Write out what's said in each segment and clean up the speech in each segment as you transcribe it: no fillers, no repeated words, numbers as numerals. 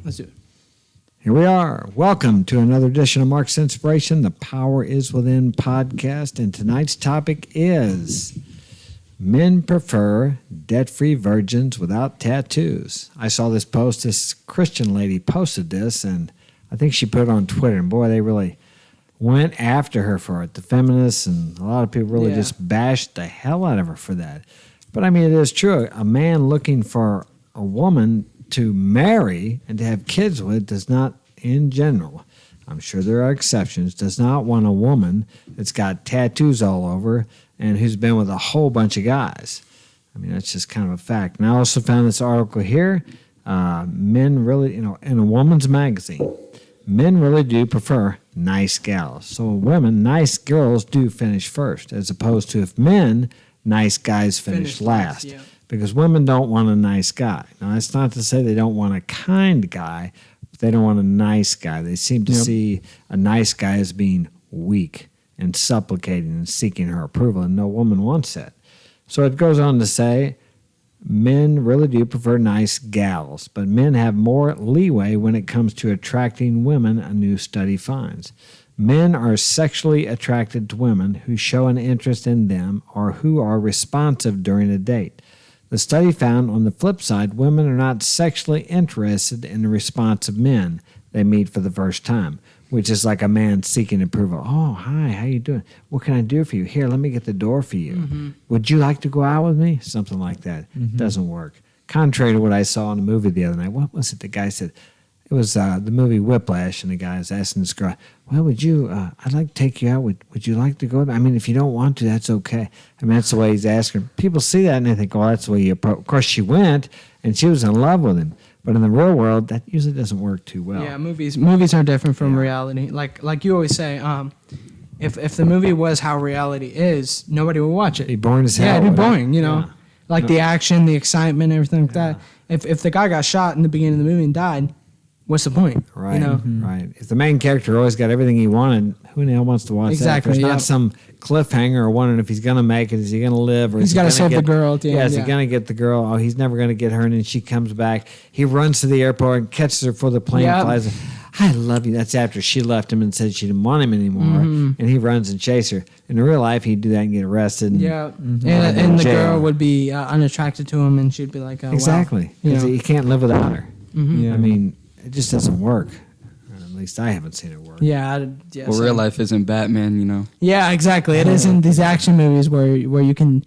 Let's do it. Here we are. Welcome to another edition of Mark's Inspiration, the Power is Within podcast. And tonight's topic is men prefer debt-free virgins without tattoos. I saw this post. This Christian lady posted this, and I think she put it on Twitter. And boy, they really went after her for it. The feminists and a lot of people really just bashed the hell out of her for that. But I mean, it is true. A man looking for a woman to marry and to have kids with does not, in general, I'm sure there are exceptions, does not want a woman that's got tattoos all over and who's been with a whole bunch of guys. I mean, that's just kind of a fact. And I also found this article here. Men really, in a woman's magazine, men really do prefer nice gals. So women, nice girls do finish first, as opposed to if men, nice guys finish last. Yeah. Because women don't want a nice guy. Now, that's not to say they don't want a kind guy, but they don't want a nice guy. They seem to see a nice guy as being weak and supplicating and seeking her approval, and no woman wants that. So it goes on to say, men really do prefer nice gals, but men have more leeway when it comes to attracting women, a new study finds. Men are sexually attracted to women who show an interest in them or who are responsive during a date. The study found, on the flip side, women are not sexually interested in the response of men they meet for the first time, which is like a man seeking approval. Oh, hi, how you doing? What can I do for you? Here, let me get the door for you. Mm-hmm. Would you like to go out with me? Something like that. Mm-hmm. Doesn't work. Contrary to what I saw in the movie the other night. What was it the guy said? It was the movie Whiplash, and the guy was asking this girl, well, would you, I'd like to take you out. Would you like to go? I mean, if you don't want to, that's okay. I mean, that's the way he's asking. People see that, and they think, oh, that's the way you approach. Of course, she went, and she was in love with him. But in the real world, that usually doesn't work too well. Yeah, movies are different from reality. Like you always say, if the movie was how reality is, nobody would watch it. It'd be boring as hell. Yeah, it'd be boring, you know. Yeah. Like the action, the excitement, everything like that. If the guy got shot in the beginning of the movie and died, what's the point? Right, you know? Right. If the main character always got everything he wanted, who in the hell wants to watch that? If there's not some cliffhanger or wondering if he's going to make it, is he going to live? Or he's got to save the girl at the end. Yeah, is he going to get the girl? Oh, he's never going to get her, and then she comes back. He runs to the airport and catches her before the plane flies. I love you. That's after she left him and said she didn't want him anymore, and he runs and chases her. In real life, he'd do that and get arrested. And, and the girl would be unattracted to him, and she'd be like, exactly. Because he can't live without her. Mm-hmm. Yeah. I mean, it just doesn't work. At least I haven't seen it work. Well, real life isn't Batman, you know. Yeah, exactly. It isn't these action movies where you can,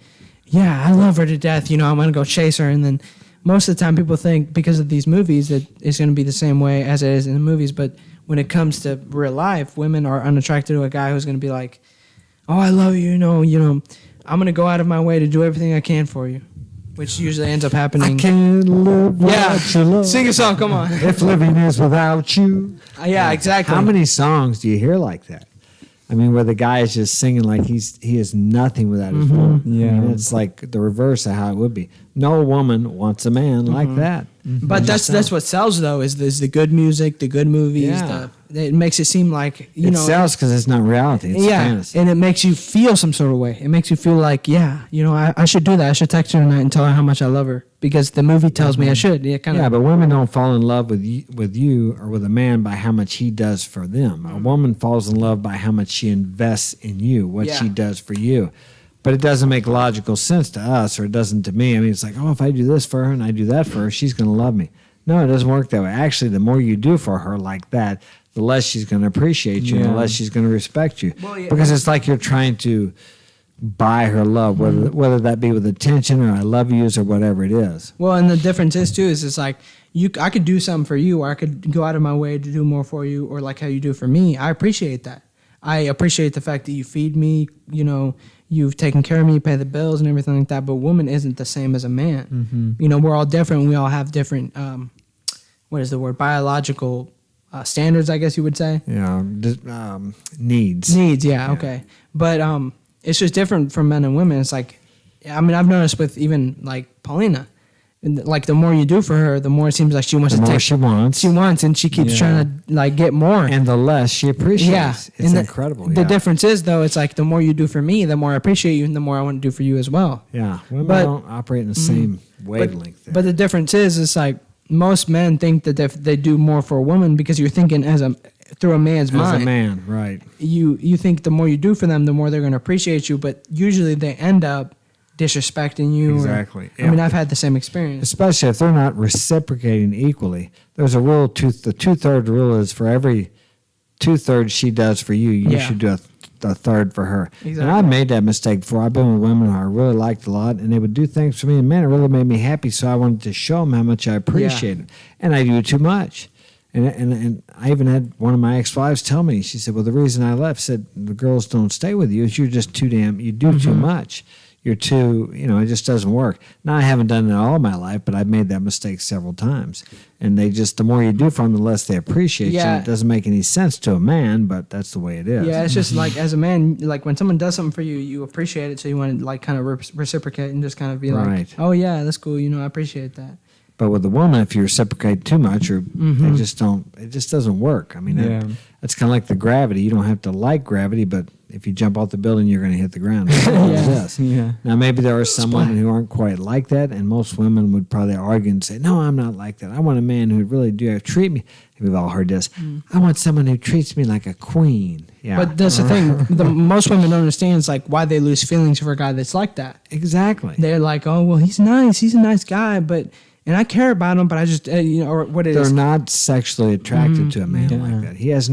I love her to death. You know, I'm gonna go chase her, and then most of the time people think because of these movies that it's gonna be the same way as it is in the movies. But when it comes to real life, women are unattracted to a guy who's gonna be like, "Oh, I love you. You know, I'm gonna go out of my way to do everything I can for you." Which usually ends up happening. I can't live without your love. Sing a song, come on. If living is without you. Yeah, exactly. How many songs do you hear like that? I mean, where the guy is just singing like he is nothing without his woman. Yeah, I mean, it's like the reverse of how it would be. No woman wants a man like that. Mm-hmm. But that's what sells though is the good music, the good movies. Yeah. It makes it seem like it sells because it's not reality. It's fantasy. And it makes you feel some sort of way. It makes you feel like I should do that. I should text her tonight and tell her how much I love her because the movie tells me I should. But women don't fall in love with you or with a man by how much he does for them. A woman falls in love by how much she invests in you, what she does for you. But it doesn't make logical sense to us, or it doesn't to me. I mean, it's like, if I do this for her and I do that for her, she's going to love me. No, it doesn't work that way. Actually, the more you do for her like that, the less she's going to appreciate you and the less she's going to respect you. Well, because it's like you're trying to buy her love, whether that be with attention or I love yous or whatever it is. Well, and the difference is, too, is it's like I could do something for you or I could go out of my way to do more for you or like how you do for me. I appreciate that. I appreciate the fact that you feed me, you've taken care of me, you pay the bills and everything like that. But woman isn't the same as a man. Mm-hmm. We're all different. We all have different, biological standards, I guess you would say. Yeah, needs. Needs, okay. But it's just different from men and women. It's like, I've noticed with even like Paulina, like the more you do for her, the more it seems like she wants to take. She wants, and she keeps trying to like get more. And the less she appreciates. Yeah, it's incredible. The difference is though, it's like the more you do for me, the more I appreciate you, and the more I want to do for you as well. Yeah, women don't operate in the same wavelength. But the difference is, it's like most men think that they do more for a woman because you're thinking through a man's mind. As a man, right. You think the more you do for them, the more they're going to appreciate you, but usually they end up disrespecting you. Exactly. I mean, I've had the same experience. Especially if they're not reciprocating equally. There's a rule, the 2/3 rule is for every 2/3 she does for you, you should do a third for her. Exactly. And I've made that mistake before. I've been with women who I really liked a lot, and they would do things for me, and man, it really made me happy, so I wanted to show them how much I appreciate it. And I do too much. And I even had one of my ex-wives tell me, she said, well, the reason I left, said, the girls don't stay with you is you're just you do too much. You're too, it just doesn't work. Now, I haven't done it all my life, but I've made that mistake several times. And the more you do for them, the less they appreciate you. It doesn't make any sense to a man, but that's the way it is. Yeah, it's just like, as a man, like when someone does something for you, you appreciate it, so you want to like kind of reciprocate and just kind of be like, oh yeah, that's cool, I appreciate that. But with a woman, if you reciprocate too much, or they just don't, it just doesn't work. I mean, that's kind of like the gravity. You don't have to like gravity, but if you jump off the building, you're going to hit the ground. Now, maybe there are some women who aren't quite like that, and most women would probably argue and say, no, I'm not like that. I want a man who would really treat me. We've all heard this. I want someone who treats me like a queen. Yeah. But that's the thing. Most women don't understand is like why they lose feelings for a guy that's like that. Exactly. They're like, oh, well, he's nice. He's a nice guy, and I care about him, but I just, or what it They're is. They're not sexually attracted to a man like that. He has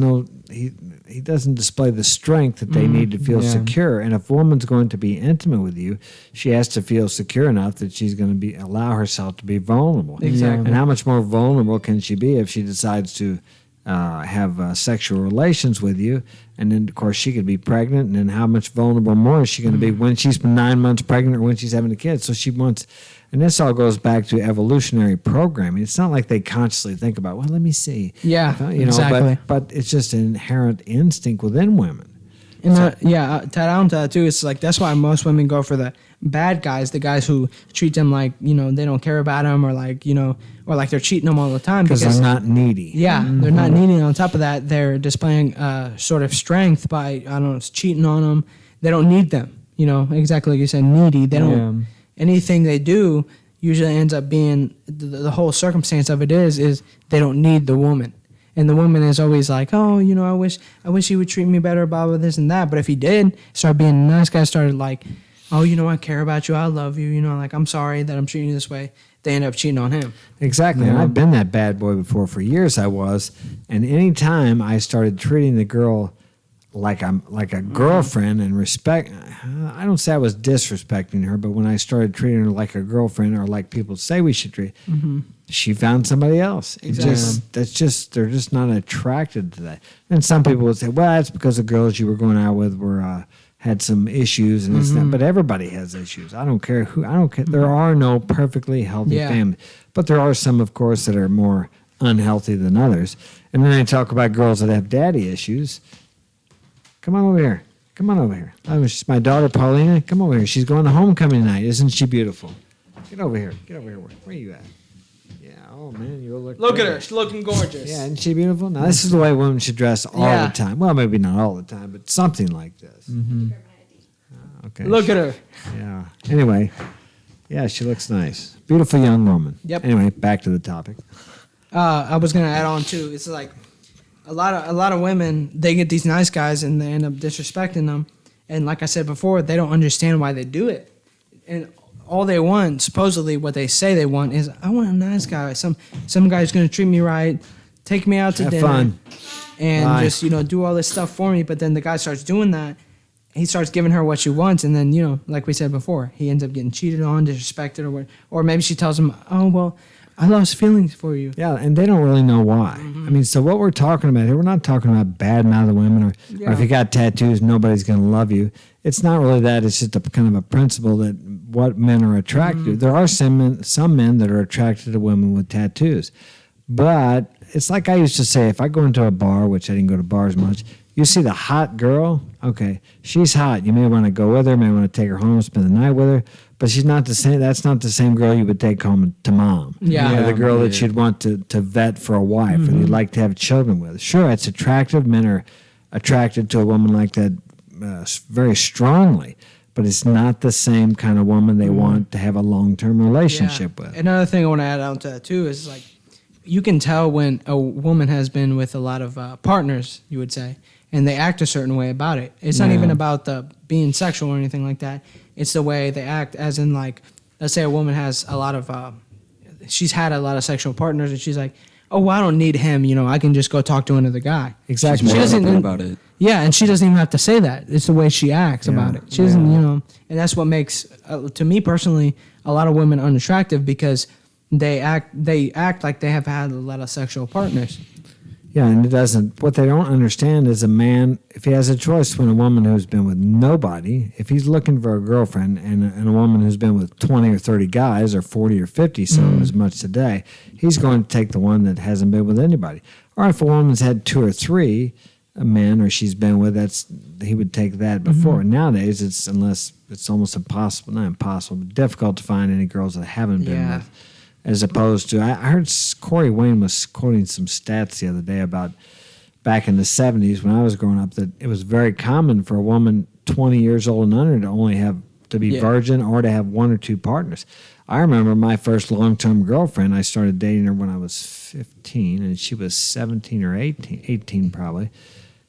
he doesn't display the strength that they need to feel secure. And if a woman's going to be intimate with you, she has to feel secure enough that she's going to allow herself to be vulnerable. Exactly. And how much more vulnerable can she be if she decides to have sexual relations with you? And then, of course, she could be pregnant. And then how much vulnerable more is she going to be when she's 9 months pregnant or when she's having a kid? So she wants... And this all goes back to evolutionary programming. It's not like they consciously think about, well, let me see. Yeah, exactly. But it's just an inherent instinct within women. And to add on to that too, it's like that's why most women go for the bad guys, the guys who treat them like they don't care about them, or like or like they're cheating them all the time because they're not needy. Yeah, they're not needy. And on top of that, they're displaying sort of strength by cheating on them. They don't need them. Exactly like you said, needy. They don't. Anything they do usually ends up being the whole circumstance of it is they don't need the woman. And the woman is always like, oh, I wish he would treat me better, blah, blah, this and that. But if he did, start being a nice guy, started like, oh, I care about you, I love you, like, I'm sorry that I'm treating you this way. They end up cheating on him. Exactly. And I've been that bad boy before. For years I was. And any time I started treating the girl like a girlfriend and respect, I don't say I was disrespecting her, but when I started treating her like a girlfriend or like people say we should treat, she found somebody else. They're just not attracted to that. And some people would say, well, that's because the girls you were going out with had some issues and it's that. But everybody has issues. I don't care. There are no perfectly healthy families, but there are some, of course, that are more unhealthy than others. And then I talk about girls that have daddy issues. Come on over here. She's my daughter, Paulina. Come over here. She's going to homecoming tonight. Isn't she beautiful? Get over here. Where are you at? Yeah. Oh, man. You look at her. She's looking gorgeous. Yeah. Isn't she beautiful? Now, this is the way women should dress all the time. Well, maybe not all the time, but something like this. Okay. Look at her. Yeah. Anyway. Yeah, she looks nice. Beautiful young woman. Yep. Anyway, back to the topic. I was going to add on, too. It's like... A lot of women, they get these nice guys and they end up disrespecting them. And like I said before, they don't understand why they do it. And all they want, supposedly what they say they want, is I want a nice guy. Some guy's going to treat me right, take me out to dinner. Fun. And just, do all this stuff for me. But then the guy starts doing that. He starts giving her what she wants. And then, like we said before, he ends up getting cheated on, disrespected, or what. Or maybe she tells him, oh, well, I lost feelings for you. Yeah, and they don't really know why. I mean, so what we're talking about here, we're not talking about bad-mouthed women or if you got tattoos, nobody's going to love you. It's not really that. It's just a kind of a principle that what men are attracted to. There are some men that are attracted to women with tattoos. But it's like I used to say, if I go into a bar, which I didn't go to bars much, you see the hot girl, okay, she's hot. You may want to go with her, may want to take her home, spend the night with her. But she's not the same. That's not the same girl you would take home to mom. Yeah, the girl that you'd want to vet for a wife, or you'd like to have children with. Sure, it's attractive. Men are attracted to a woman like that very strongly, but it's not the same kind of woman they want to have a long-term relationship with. Another thing I want to add on to that too is like you can tell when a woman has been with a lot of partners, you would say, and they act a certain way about it. It's not even about the being sexual or anything like that. It's the way they act, as in, like, let's say a woman has a lot of, she's had a lot of sexual partners, and she's like, oh, well, I don't need him. I can just go talk to another guy. Exactly. She's She more doesn't open about it. Yeah, and she doesn't even have to say that. It's the way she acts about it. She doesn't, and that's what makes, to me personally, a lot of women unattractive, because they act like they have had a lot of sexual partners. Yeah, and what they don't understand is a man, if he has a choice between a woman who's been with nobody, if he's looking for a girlfriend, and a woman who's been with 20 or 30 guys, or 40 or 50, some as much today, he's going to take the one that hasn't been with anybody. Or if a woman's had 2 or 3 men, or she's been with, he would take that before. Nowadays, it's almost impossible, not impossible, but difficult to find any girls that haven't been with. As opposed to, I heard Corey Wayne was quoting some stats the other day about back in the 70s when I was growing up, that it was very common for a woman 20 years old and under to be virgin, or to have 1 or 2 partners. I remember my first long-term girlfriend, I started dating her when I was 15, and she was 17 or 18 probably.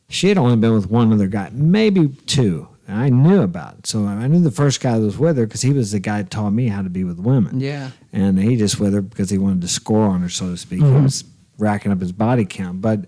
She had only been with one other guy, maybe 2. And I knew about it. So I knew the first guy that was with her because he was the guy that taught me how to be with women. Yeah. And he just with her because he wanted to score on her, so to speak. He was racking up his body count. But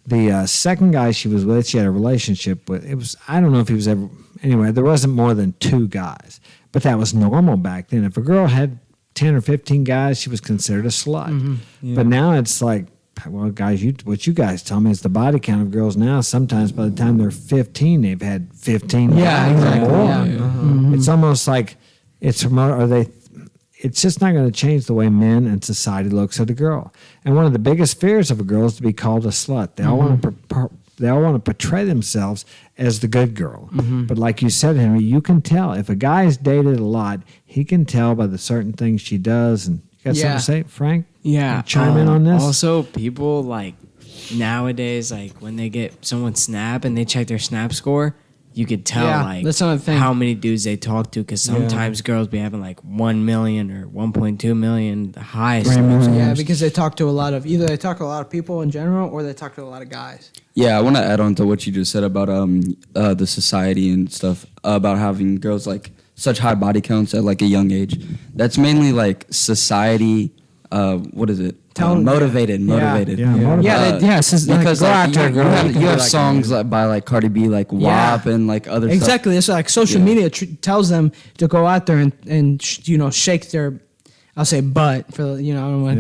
the second guy she was with, she had a relationship with. I don't know if he was ever, anyway, there wasn't more than 2 guys. But that was normal back then. If a girl had 10 or 15 guys, she was considered a slut. But now it's like, well, guys, what you guys tell me is the body count of girls now. Sometimes by the time they're 15, they've had 15 guys. Exactly. More. It's almost like it's just not going to change the way men and society looks at a girl. And one of the biggest fears of a girl is to be called a slut. They all want to portray themselves as the good girl. But like you said, Henry, you can tell if a guy's dated a lot, he can tell by the certain things she does. And you got something to say, Frank? Yeah. Chime in on this. Also, people like nowadays, like when they get someone's Snap and they check their Snap score, you could tell like that's another thing. how many dudes they talk to, because sometimes girls be having like 1 million or 1.2 million, the highest. Yeah, because they talk to a lot of people in general, or they talk to a lot of guys. Yeah, I want to add on to what you just said about the society and stuff, about having girls like such high body counts at like a young age. That's mainly like society. What is it? Motivated. Motivated. Because like, you have songs like by like Cardi B, like WAP and like other stuff. Exactly. It's like social media tells them to go out there and shake their, I'll say butt for I don't want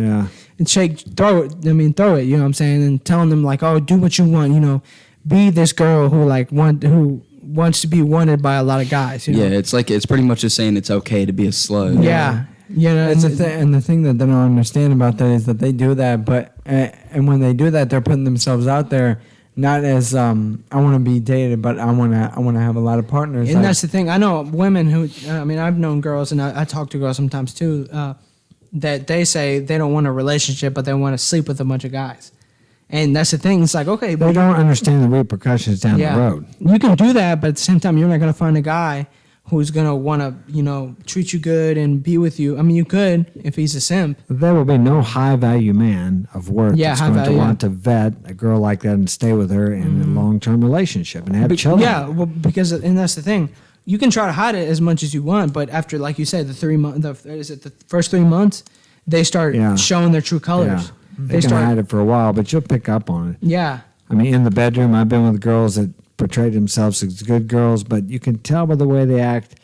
and throw it. You know what I'm saying, and telling them like, oh, do what you want. Be this girl who wants to be wanted by a lot of guys. Yeah, it's pretty much just saying it's okay to be a slut. Yeah. And the thing that they don't understand about that is that they do that, but and when they do that, they're putting themselves out there not as I want to be dated, but I want to have a lot of partners. And that's the thing. I know women who, I've known girls, and I talk to girls sometimes too, that they say they don't want a relationship, but they want to sleep with a bunch of guys. And that's the thing. It's like, okay, they don't understand the repercussions down the road. You can do that, but at the same time, you're not going to find a guy who's going to want to, treat you good and be with you. I mean, you could if he's a simp. There will be no high-value man of worth that's going to want to vet a girl like that and stay with her in a long-term relationship and have children. Yeah, well, and that's the thing. You can try to hide it as much as you want, but after, like you said, the first 3 months, they start showing their true colors. Yeah. They can hide it for a while, but you'll pick up on it. Yeah. I mean, in the bedroom, I've been with girls that portray themselves as good girls, but you can tell by the way they act.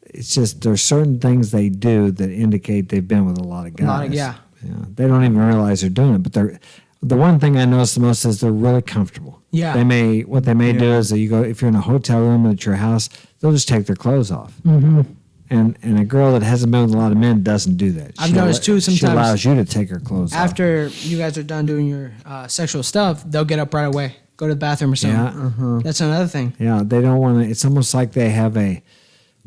It's just there's certain things they do that indicate they've been with a lot of guys. They don't even realize they're doing it, but the one thing I notice the most is they're really comfortable. Yeah. What they may do is that if you're in a hotel room at your house, they'll just take their clothes off. And a girl that hasn't been with a lot of men doesn't do that. I've noticed too, sometimes she allows you to take her clothes off. After you guys are done doing your sexual stuff, they'll get up right away, go to the bathroom or something. That's another thing. Yeah, they don't want to. It's almost like they have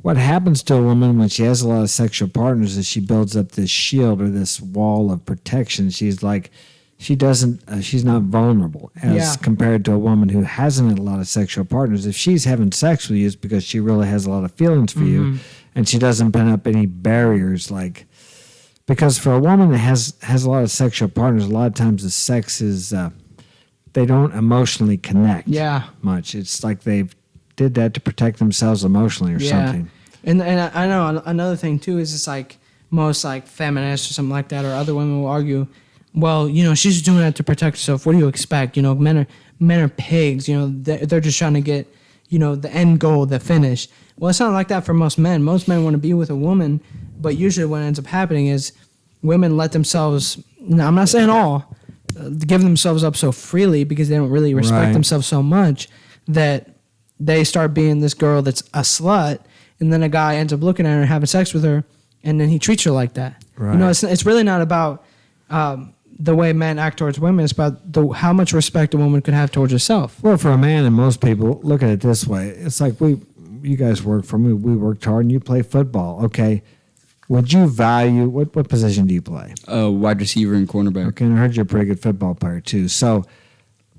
what happens to a woman when she has a lot of sexual partners is she builds up this shield or this wall of protection. She's like, she's not vulnerable as compared to a woman who hasn't had a lot of sexual partners. If she's having sex with you, it's because she really has a lot of feelings for you, and she doesn't put up any barriers like Because for a woman that has a lot of sexual partners, a lot of times the sex is they don't emotionally connect. Yeah. Much. It's like they've did that to protect themselves emotionally or something. And I know another thing too is it's like most like feminists or something like that or other women will argue, well, you know, she's doing that to protect herself. What do you expect? You know, men are pigs. You know, they're just trying to get, you know, the end goal, the finish. Well, it's not like that for most men. Most men want to be with a woman, but usually what ends up happening is women let themselves. No, I'm not saying all. Give themselves up so freely because they don't really respect Right. themselves so much that they start being this girl that's a slut, and then a guy ends up looking at her and having sex with her, and then he treats her like that. Right. You know, it's really not about the way men act towards women. It's about how much respect a woman could have towards herself. Well, for a man and most people, look at it this way. It's like you guys work for me. We worked hard, and you play football. Okay, would you value what position do you play? Wide receiver and cornerback. Okay, and I heard you're a pretty good football player too. So,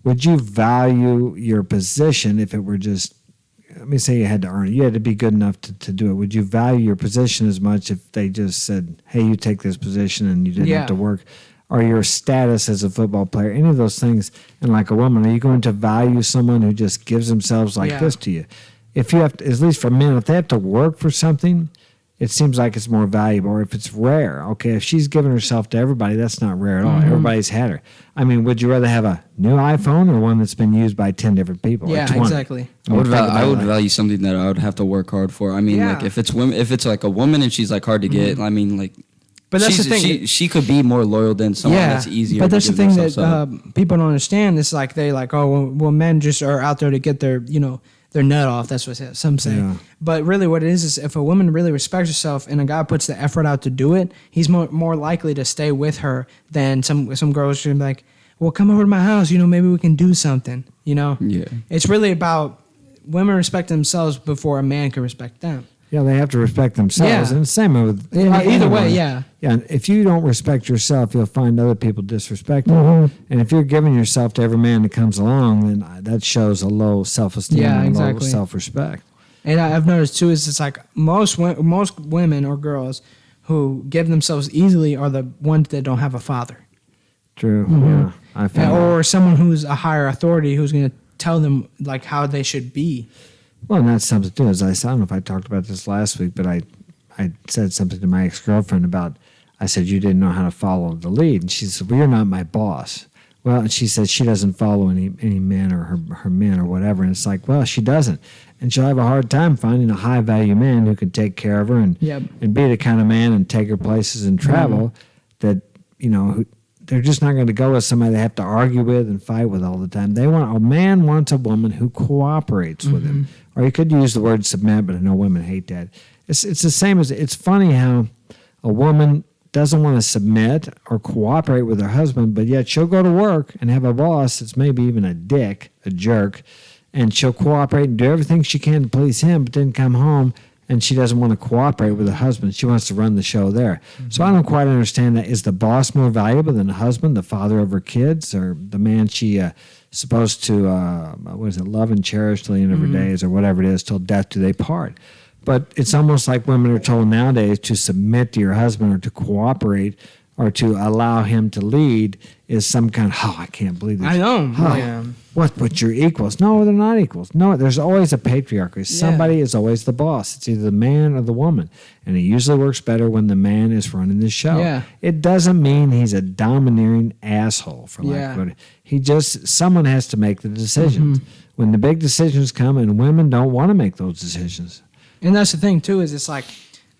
would you value your position if it were just? Let me say you had to earn it. You had to be good enough to do it. Would you value your position as much if they just said, "Hey, you take this position," and you didn't Yeah. have to work? Or your status as a football player, any of those things, and like a woman, are you going to value someone who just gives themselves like Yeah. this to you? If you have to, at least for men, if they have to work for something, it seems like it's more valuable. Or if it's rare, okay, if she's giving herself to everybody, that's not rare at all. Everybody's had her. I mean, would you rather have a new iPhone or one that's been used by 10 different people? or Yeah, 20? exactly. I would, Think about I would that. value something that I would have to work hard for. I mean, Yeah. like if it's women, if it's like a woman and she's like hard to get, I mean, like, But that's the she's- thing. She could be more loyal than someone that's easier. But that's to the give thing themselves that up. people don't understand. It's like they like, oh, well, men just are out there to get their, you know, their nut off. That's what some say. Yeah. But really, what it is if a woman really respects herself and a guy puts the effort out to do it, he's more likely to stay with her than some girls should be like, well, come over to my house. You know, maybe we can do something. You know, Yeah. it's really about women respect themselves before a man can respect them. Yeah, they have to respect themselves. Yeah. And the same with Either way, yeah. Yeah, and if you don't respect yourself, you'll find other people disrespect you. Mm-hmm. And if you're giving yourself to every man that comes along, then that shows a low self-esteem Yeah, and a low exactly. self-respect. And I've noticed too is it's like most women or girls who give themselves easily are the ones that don't have a father. True. Mm-hmm. Yeah, I found that. Or someone who's a higher authority who's going to tell them like how they should be. Well, and that's something too. As I don't know if I talked about this last week, but I said something to my ex-girlfriend about. I said you didn't know how to follow the lead, and she said, "Well, you're not my boss." Well, and she said she doesn't follow any men or her men or whatever, and it's like, well, she doesn't, and she'll have a hard time finding a high value man who can take care of her and Yep. and be the kind of man and take her places and travel that who, they're just not going to go with somebody they have to argue with and fight with all the time. A man wants a woman who cooperates with him. Or you could use the word submit, but I know women hate that. It's the same as, it's funny how a woman doesn't want to submit or cooperate with her husband, but yet she'll go to work and have a boss that's maybe even a dick, a jerk, and she'll cooperate and do everything she can to please him, but then come home and she doesn't want to cooperate with her husband. She wants to run the show there. So I don't quite understand that. Is the boss more valuable than the husband, the father of her kids, or the man she supposed to, love and cherish till the end of her days, or whatever it is, till death do they part? But it's almost like women are told nowadays to submit to your husband or to cooperate or to allow him to lead is some kind of, I can't believe this. I know. Oh, Yeah. What, but you're equals? No, they're not equals. No, there's always a patriarchy. Somebody is always the boss. It's either the man or the woman. And it usually works better when the man is running the show. Yeah. It doesn't mean he's a domineering asshole, for lack Yeah. of a word. Someone has to make the decisions. When the big decisions come, and women don't want to make those decisions. And that's the thing too is it's like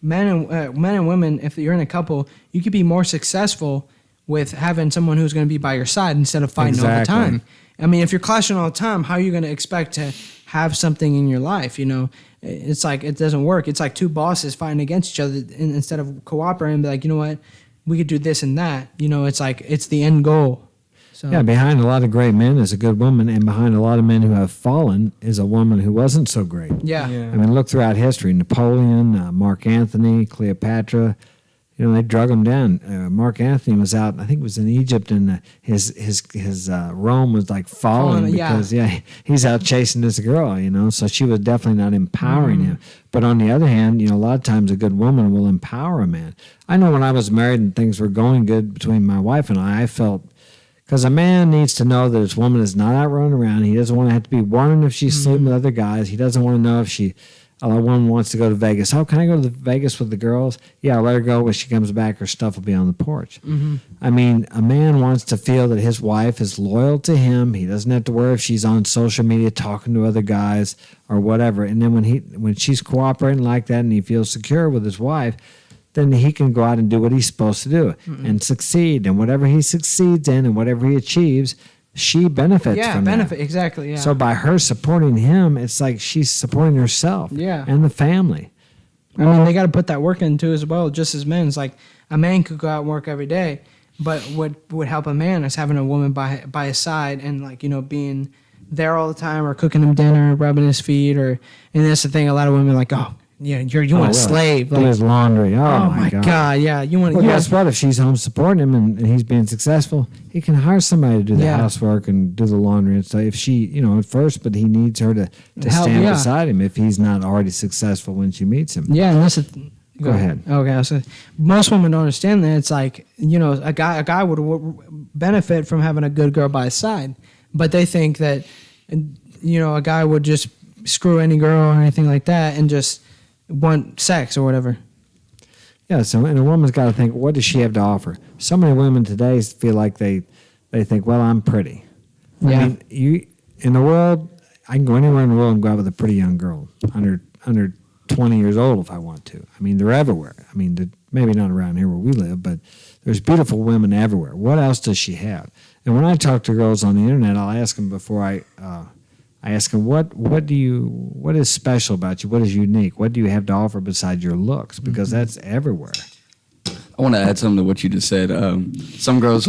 men and women, if you're in a couple, you could be more successful with having someone who's going to be by your side instead of fighting all the Exactly. time. I mean, if you're clashing all the time, how are you going to expect to have something in your life? You know, it's like it doesn't work. It's like two bosses fighting against each other instead of cooperating and be like, you know what, we could do this and that. You know, it's like it's the end goal. So Yeah, behind a lot of great men is a good woman, and behind a lot of men who have fallen is a woman who wasn't so great. yeah. I mean, look throughout history: Napoleon, Mark Antony, Cleopatra. they drug him down. Mark Anthony was out, I think it was in Egypt, and his Rome was like falling because he's out chasing this girl, so she was definitely not empowering him. But on the other hand, a lot of times a good woman will empower a man. I know when I was married and things were going good between my wife and I felt, because a man needs to know that his woman is not out running around. He doesn't want to have to be wondering if she's sleeping with other guys. He doesn't want to know if a woman wants to go to Vegas. Oh, can I go to Vegas with the girls? Yeah, I'll let her go. When she comes back, her stuff will be on the porch. I mean, a man wants to feel that his wife is loyal to him. He doesn't have to worry if she's on social media talking to other guys or whatever. And then when she's cooperating like that and he feels secure with his wife, then he can go out and do what he's supposed to do and succeed. And whatever he succeeds in and whatever he achieves, she benefits from that. Exactly, yeah. So by her supporting him, it's like she's supporting herself and the family. I mean, they got to put that work into as well, just as men. It's like a man could go out and work every day, but what would help a man is having a woman by his side and, being there all the time or cooking him dinner, rubbing his feet. And that's the thing, a lot of women are like, oh, yeah, you want a slave. Do his laundry. Oh my God. Yeah. You want. Well, guess what? If she's home supporting him and he's being successful, he can hire somebody to do the housework and do the laundry and stuff. If she, at first, but he needs her to help, stand beside him if he's not already successful when she meets him. Yeah, and that's Go ahead. Okay, so most women don't understand that. It's like a guy would benefit from having a good girl by his side, but they think that a guy would just screw any girl or anything like that and just want sex or whatever. Yeah, so and a woman's got to think, what does she have to offer? So many women today feel like they think, well, I'm pretty. Yeah. I mean, in the world, I can go anywhere in the world and go out with a pretty young girl, under 20 years old if I want to. I mean, they're everywhere. I mean, maybe not around here where we live, but there's beautiful women everywhere. What else does she have? And when I talk to girls on the internet, I'll ask them before I ask them, what is special about you? What is unique? What do you have to offer besides your looks? Because that's everywhere. I want to add something to what you just said. Some girls,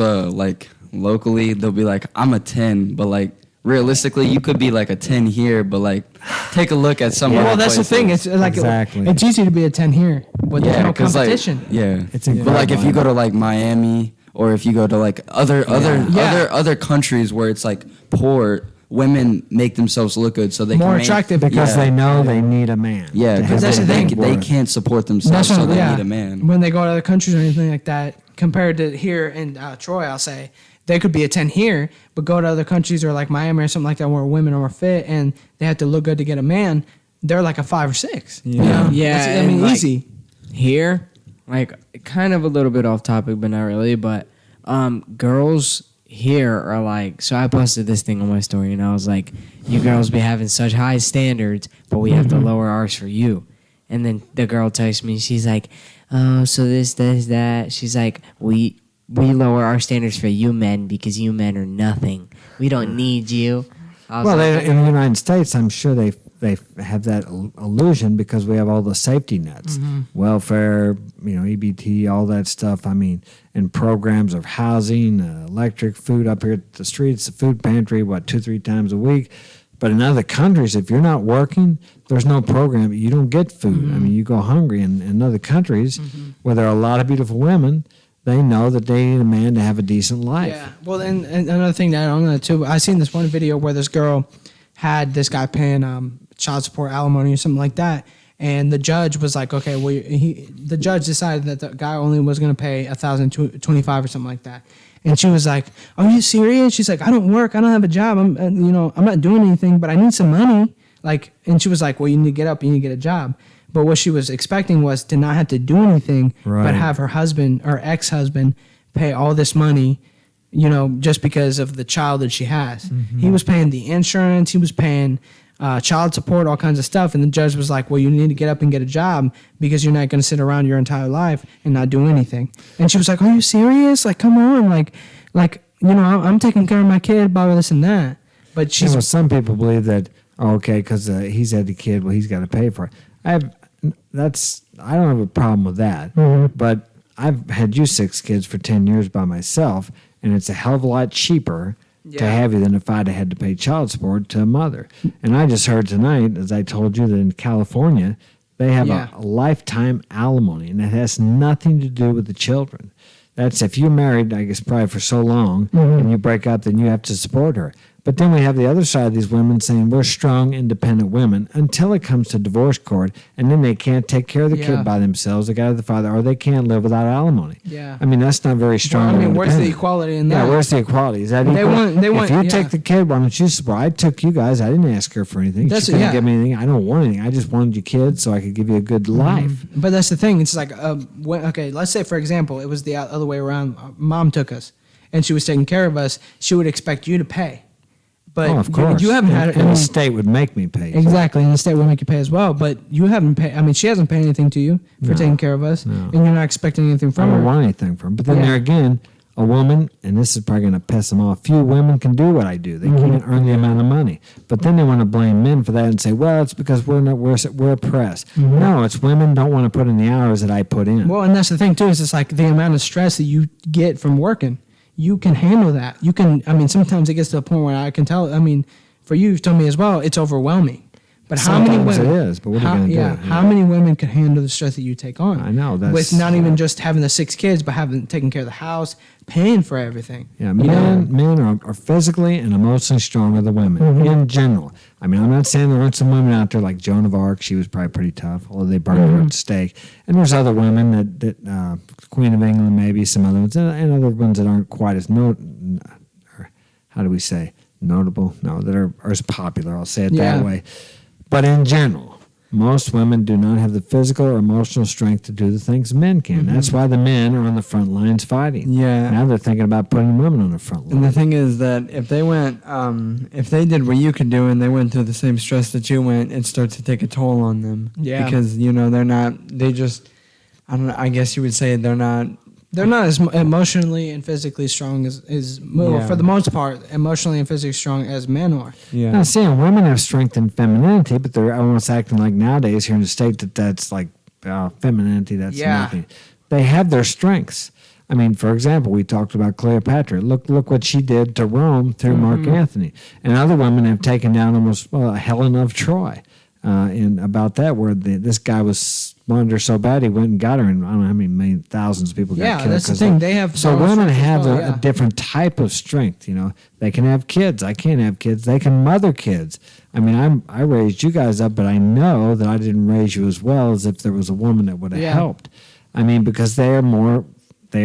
locally, they'll be like, I'm a 10, but realistically, you could be like a 10 here, but take a look at some. Well, that's the thing. It's like exactly. It's easy to be a 10 here, but there's no competition. It's incredible. But if you go to Miami, or if you go to other countries where it's poor, women make themselves look good so they more can attractive because they know they need a man. Yeah, because that's the thing. They can't support themselves, so they need a man. When they go to other countries or anything like that, compared to here in Troy, I'll say they could be a 10 here, but go to other countries or like Miami or something like that where women are more fit and they have to look good to get a man. They're like a 5 or 6. Yeah, easy. Here, kind of a little bit off topic, but not really. But girls here are so I posted this thing on my story and I was like, you girls be having such high standards, but we have to lower ours for you. And then the girl texts me, she's like, oh, so this, that. She's like, we lower our standards for you men because you men are nothing. We don't need you. Well, in the United States, I'm sure they have that illusion because we have all the safety nets, welfare, EBT, all that stuff. I mean, and programs of housing, electric, food up here at the streets, the food pantry, 2-3 times a week. But in other countries, if you're not working, there's no program. You don't get food. I mean, you go hungry. And in other countries where there are a lot of beautiful women, they know that they need a man to have a decent life. Yeah. Well, and another thing that I don't know too, I seen this one video where this girl had this guy paying child support, alimony, or something like that, and the judge was like, okay, well, the judge decided that the guy only was going to pay $1,025 or something like that, and she was like, are you serious? She's like, I don't work, I don't have a job, I'm not doing anything, but I need some money, and she was like, well, you need to get up, you need to get a job. But what she was expecting was to not have to do anything, but have her husband or ex-husband pay all this money, just because of the child that she has. He was paying the insurance, he was paying child support, all kinds of stuff. And the judge was like, well, you need to get up and get a job because you're not going to sit around your entire life and not do anything. And she was like, are you serious? Come on. I'm taking care of my kid, blah, blah, this and that. But some people believe that, because he's had the kid, well, he's got to pay for it. I don't have a problem with that, but I've had 6 kids for 10 years by myself, and it's a hell of a lot cheaper to have you than if I'd had to pay child support to a mother. And I just heard tonight, as I told you, that in California, They have Yeah. a lifetime alimony, and it has nothing to do with the children. That's if you're married, I guess, probably for so long, and you break up, then you have to support her. But then we have the other side of these women saying we're strong, independent women until it comes to divorce court, and then they can't take care of the Yeah. kid by themselves. They got to have the father, or they can't live without alimony. Yeah. I mean, that's not very strong. Well, I mean, where's the independent. equality in that? Yeah, where's the equality? Is that They equal? want- if you yeah. take the kid, why don't you support? I took you guys. I didn't ask her for anything. That's- She couldn't yeah. give me anything. I don't want anything. I just wanted you kids so I could give you a good life. But that's the thing. It's like, okay, let's say, for example, it was the other way around. Mom took us, and she was taking care of us. She would expect you to pay. But Oh, of course. you haven't had And the state would make me pay. exactly, and the state will make you pay as well. But you haven't paid. I mean, she hasn't paid anything to you for No, taking care of us, no. and you're not expecting anything I from don't her. want anything from them. But then Yeah. there again, a woman, and this is probably going to piss them off, few women can do what I do. They can't earn the amount of money. But then they want to blame men for that and say, well, it's because we're oppressed. No, it's women don't want to put in the hours that I put in. Well, and that's the thing too. Is it's like the amount of stress that you get from working. You can handle that. You can. I mean, sometimes it gets to a point where I can tell. I mean, for you've told me as well, it's overwhelming. But how many Sometimes women? it is, but what are you how, gonna do? yeah, how many women can handle the stress that you take on? I know, that's- with not even just having the 6 kids, but having taking care of the house, paying for everything. Yeah, You know? men are physically and emotionally stronger than women in general. I mean, I'm not saying there aren't some women out there like Joan of Arc. She was probably pretty tough, although they burned her at the stake. And there's other women that Queen of England, maybe some other ones, and other ones that aren't quite as how do we say notable? No, that are as popular. I'll say it Yeah. that way. But in general, most women do not have the physical or emotional strength to do the things men can. That's why the men are on the front lines fighting. Yeah. Now they're thinking about putting women on the front line. And the thing is that if they went, if they did what you could do and they went through the same stress that you went, it starts to take a toll on them. Yeah. Because, they're not, they just, I don't know, I guess you would say they're not. They're not as emotionally and physically strong as well, Yeah. for the most part, emotionally and physically strong as men are. Yeah. Now, seeing women have strength and femininity, but they're almost acting like nowadays here in the state that's like femininity, that's Yeah. nothing. They have their strengths. I mean, for example, we talked about Cleopatra. Look what she did to Rome through Mark Antony. And other women have taken down almost Helen of Troy. In about that, where this guy wanted her so bad, he went and got her, and I don't know how many thousands of people got Yeah, killed. that's the 'cause thing. They have so their own women strength as have well, a yeah. different type of strength. They can have kids. I can't have kids. They can mother kids. I mean, I raised you guys up, but I know that I didn't raise you as well as if there was a woman that would have Yeah. helped. I mean, because they're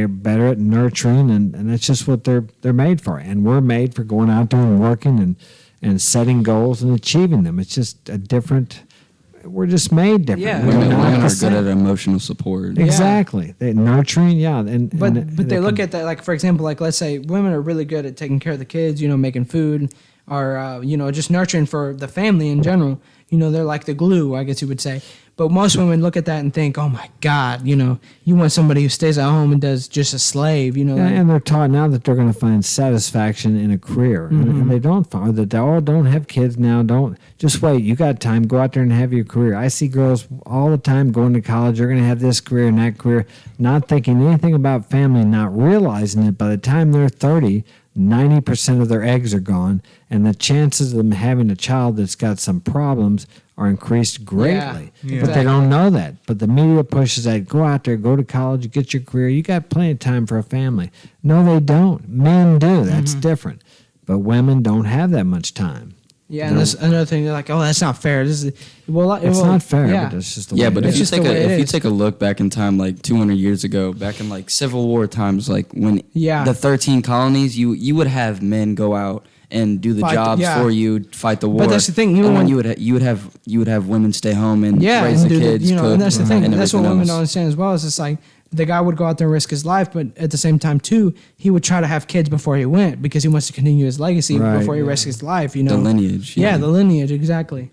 better at nurturing, and that's just what they're made for. And we're made for going out there and working and setting goals and achieving them. It's just a different. We're just made different. Yeah. We're Women, not women the are same. good at emotional support. Exactly. They nurturing, yeah. But they look can- at that, like, for example, like, let's say women are really good at taking care of the kids, making food, or, just nurturing for the family in general. They're like the glue, I guess you would say. But most women look at that and think, oh my God, you want somebody who stays at home and does just a slave, And they're taught now that they're going to find satisfaction in a career, and they don't find that they all don't have kids now. Don't just wait. You got time. Go out there and have your career. I see girls all the time going to college. They're going to have this career and that career, not thinking anything about family, not realizing it. By the time they're 30, 90% of their eggs are gone, and the chances of them having a child that's got some problems are increased greatly. Yeah. But they don't know that. But the media pushes that, go out there, go to college, get your career. You got plenty of time for a family. No, they don't. Men do. That's different. But women don't have that much time. Yeah, and that's another thing. They're like, oh, that's not fair. This is It's not fair, Yeah. but it's just the Yeah, way but it if is. you just the take way it if you is. take a look back in time, like 200 years ago, back in like Civil War times, like when Yeah. the 13 colonies, you would have men go out and do the Fight the- jobs yeah. for you, fight the war. But that's the thing, even and when- you would have women stay home and raise and the do kids, cook, and that's the thing. and That's what everything women else. don't understand as well. Is it's like the guy would go out there and risk his life, but at the same time too, he would try to have kids before he went because he wants to continue his legacy Right, before he yeah. risks his life. The lineage. Yeah, the lineage, exactly.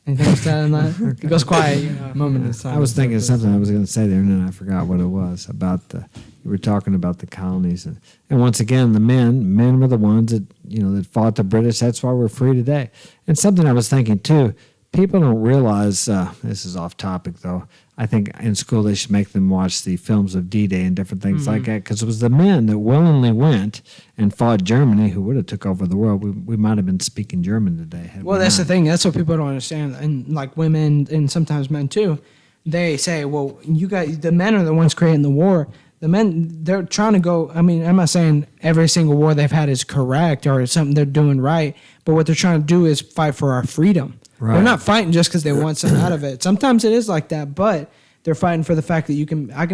Anything else to add on that? It goes quiet. Moment of silence. I was thinking of something I was going to say there, and then I forgot what it was about you were talking about the colonies, and once again, the men were the ones that that fought the British. That's why we're free today. And something I was thinking too, people don't realize, this is off topic though, I think in school they should make them watch the films of D-Day and different things like that, because it was the men that willingly went and fought Germany who would have took over the world. We might have been speaking German today. Well, that's the thing. That's what people don't understand. And like women and sometimes men too, they say, well, you guys, the men are the ones creating the war. The men, they're trying to go, I mean, I'm not saying every single war they've had is correct or something they're doing right, but what they're trying to do is fight for our freedom. Right. They're not fighting just because they want something out of it. Sometimes it is like that, but they're fighting for the fact that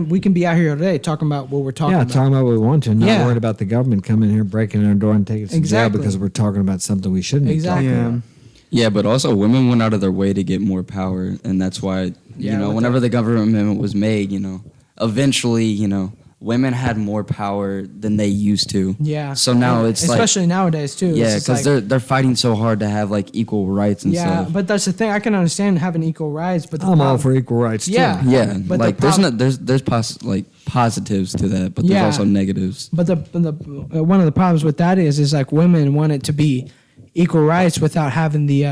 we can be out here today talking about what we're talking about. Yeah, talking about what we want to, not Yeah. worried about the government coming here, breaking our door and taking us to jail Exactly. because we're talking about something we shouldn't Exactly. be talking Yeah. about. Yeah, but also women went out of their way to get more power, and that's why Yeah, with whenever the government amendment was made, eventually women had more power than they used to. Yeah. So now it's especially nowadays too. yeah, It's just because like, they're fighting so hard to have like equal rights and yeah, stuff. but that's the thing. I can understand having equal rights, but the I'm all problem- for equal rights too. Yeah. Yeah, But like the there's prob- there's positives to that, but there's Yeah. also negatives. But the one of the problems with that is like women want it to be equal rights without having the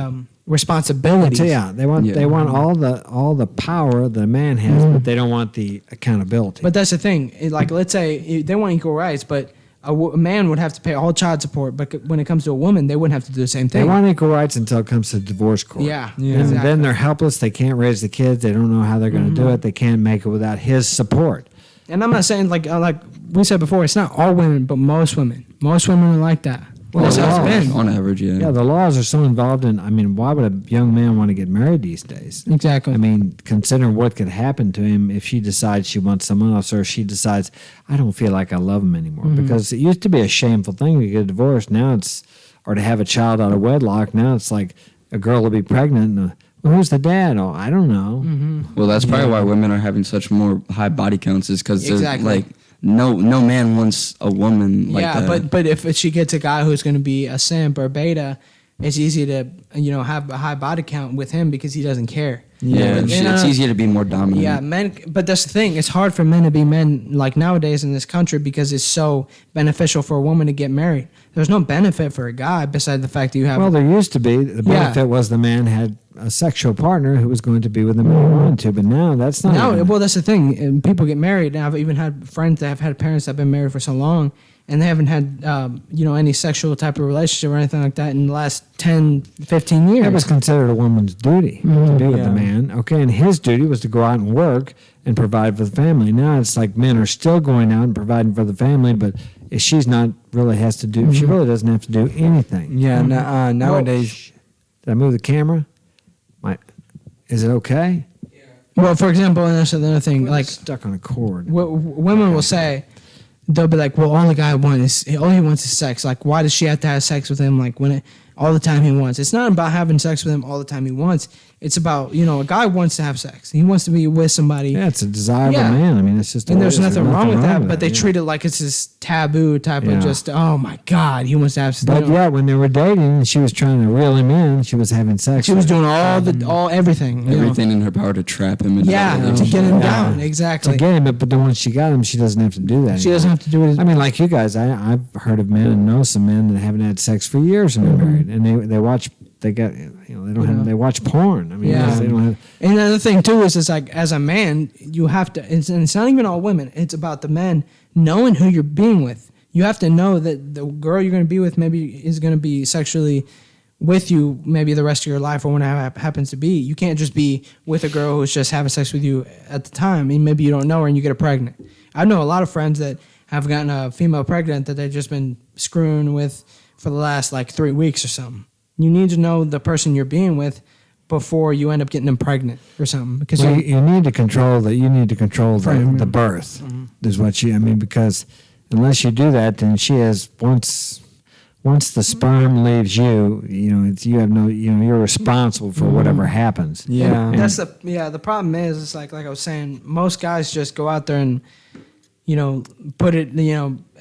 responsibilities. Yeah, they want all the power that a man has, but they don't want the accountability. But that's the thing. Like, let's say they want equal rights, but a man would have to pay all child support. But when it comes to a woman, they wouldn't have to do the same they thing. want equal rights until it comes to divorce court. Yeah, And exactly. then they're helpless. They can't raise the kids. They don't know how they're going to do it. They can't make it without his support. And I'm not saying like we said before, it's not all women, but most women. Most women are like that. Well, That's how yeah. it's been. On average, yeah. Yeah, the laws are so involved in. I mean, why would a young man want to get married these days? Exactly. I mean, considering what could happen to him if she decides she wants someone else, or she decides I don't feel like I love him anymore. Because it used to be a shameful thing to get a divorce. Now it's, or to have a child out of wedlock. Now it's like a girl will be pregnant. And, well, who's the dad? Oh, I don't know. Well, that's probably why women are having such more high body counts, is because Exactly. like no man wants a woman like yeah, that. but if she gets a guy who's going to be a simp or a beta, it's easy to have a high body count with him because he doesn't care. yeah, it's easier to be more dominant. Yeah, men. But that's the thing. It's hard for men to be men like nowadays in this country because it's so beneficial for a woman to get married. There's no benefit for a guy besides the fact that you have. Well, there used to be. The Yeah. benefit was the man had a sexual partner who was going to be with him when he wanted to, but now that's not. now, even- well, that's the thing. And people get married, and I've even had friends that have had parents that have been married for so long, and they haven't had any sexual type of relationship or anything like that in the last 10, 15 years. That was considered a woman's duty to be with the Yeah. man. Okay, and his duty was to go out and work and provide for the family. Now it's like men are still going out and providing for the family, but she's not really has to do. She really doesn't have to do anything. Yeah, nowadays. Did I move the camera? Is it okay? Well, for example, and that's another thing. Like, stuck on a cord. women will say, they'll be like, well, all he wants is sex. Like, why does she have to have sex with him? Like, all the time he wants. It's not about having sex with him all the time he wants. It's about, a guy wants to have sex. He wants to be with somebody. Yeah, it's a desirable Yeah. man. I mean, it's just. And there's nothing wrong with that, but they yeah. treat it like it's this taboo type Yeah. of just, oh my God, he wants to have sex. But yeah, when they were dating, she was trying to reel him in. She was having sex. She was with doing everything. Everything in her power to trap him. Into Yeah, that to relationship. get him Yeah. down. to Exactly. get him, but then once she got him, she doesn't have to do that. She doesn't have to do it. I mean, like you guys, I've heard of men and know some men that haven't had sex for years and they're married, and they watch. They got they don't have, they watch porn. I mean, Yeah. they don't have. And another thing too is it's like as a man, you have to. And it's not even all women. It's about the men knowing who you're being with. You have to know that the girl you're going to be with maybe is going to be sexually with you maybe the rest of your life or whenever it happens to be. You can't just be with a girl who's just having sex with you at the time. I mean, maybe you don't know her and you get her pregnant. I know a lot of friends that have gotten a female pregnant that they've just been screwing with for the last like 3 weeks or something. You need to know the person you're being with before you end up getting them pregnant or something. Because Well, you need to control the. You need to control Right. the birth. Is what you. I mean, because unless you do that, then she has once the sperm leaves you. It's you have no. You're responsible for whatever happens. Yeah. And- that's the problem is it's like I was saying, most guys just go out there and put it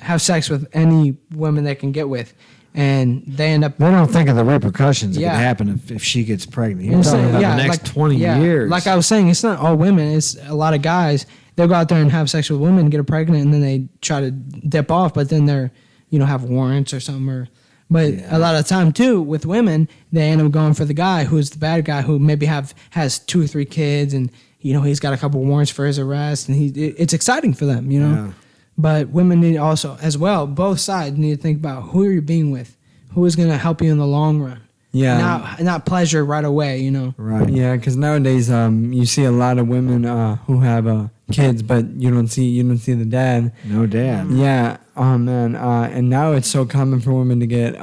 have sex with any woman they can get with, and they end up They don't think of the repercussions that Yeah. could happen if she gets pregnant. You're And talking so, about yeah, the next like, 20 yeah, years. Like I was saying, it's not all women. It's a lot of guys. They'll go out there and have sex with women, get her pregnant, and then they try to dip off. But then they're have warrants or something, or But a lot of the time too, with women, they end up going for the guy who's the bad guy who maybe has 2 or 3 kids, and he's got a couple warrants for his arrest, and it's exciting for them, Yeah. But women need also, as well, both sides need to think about who you're being with, who is going to help you in the long run. Yeah. Not pleasure right away, Right. Yeah, because nowadays you see a lot of women who have kids, but you don't see the dad. No dad. Yeah. Oh man. And now it's so common for women to get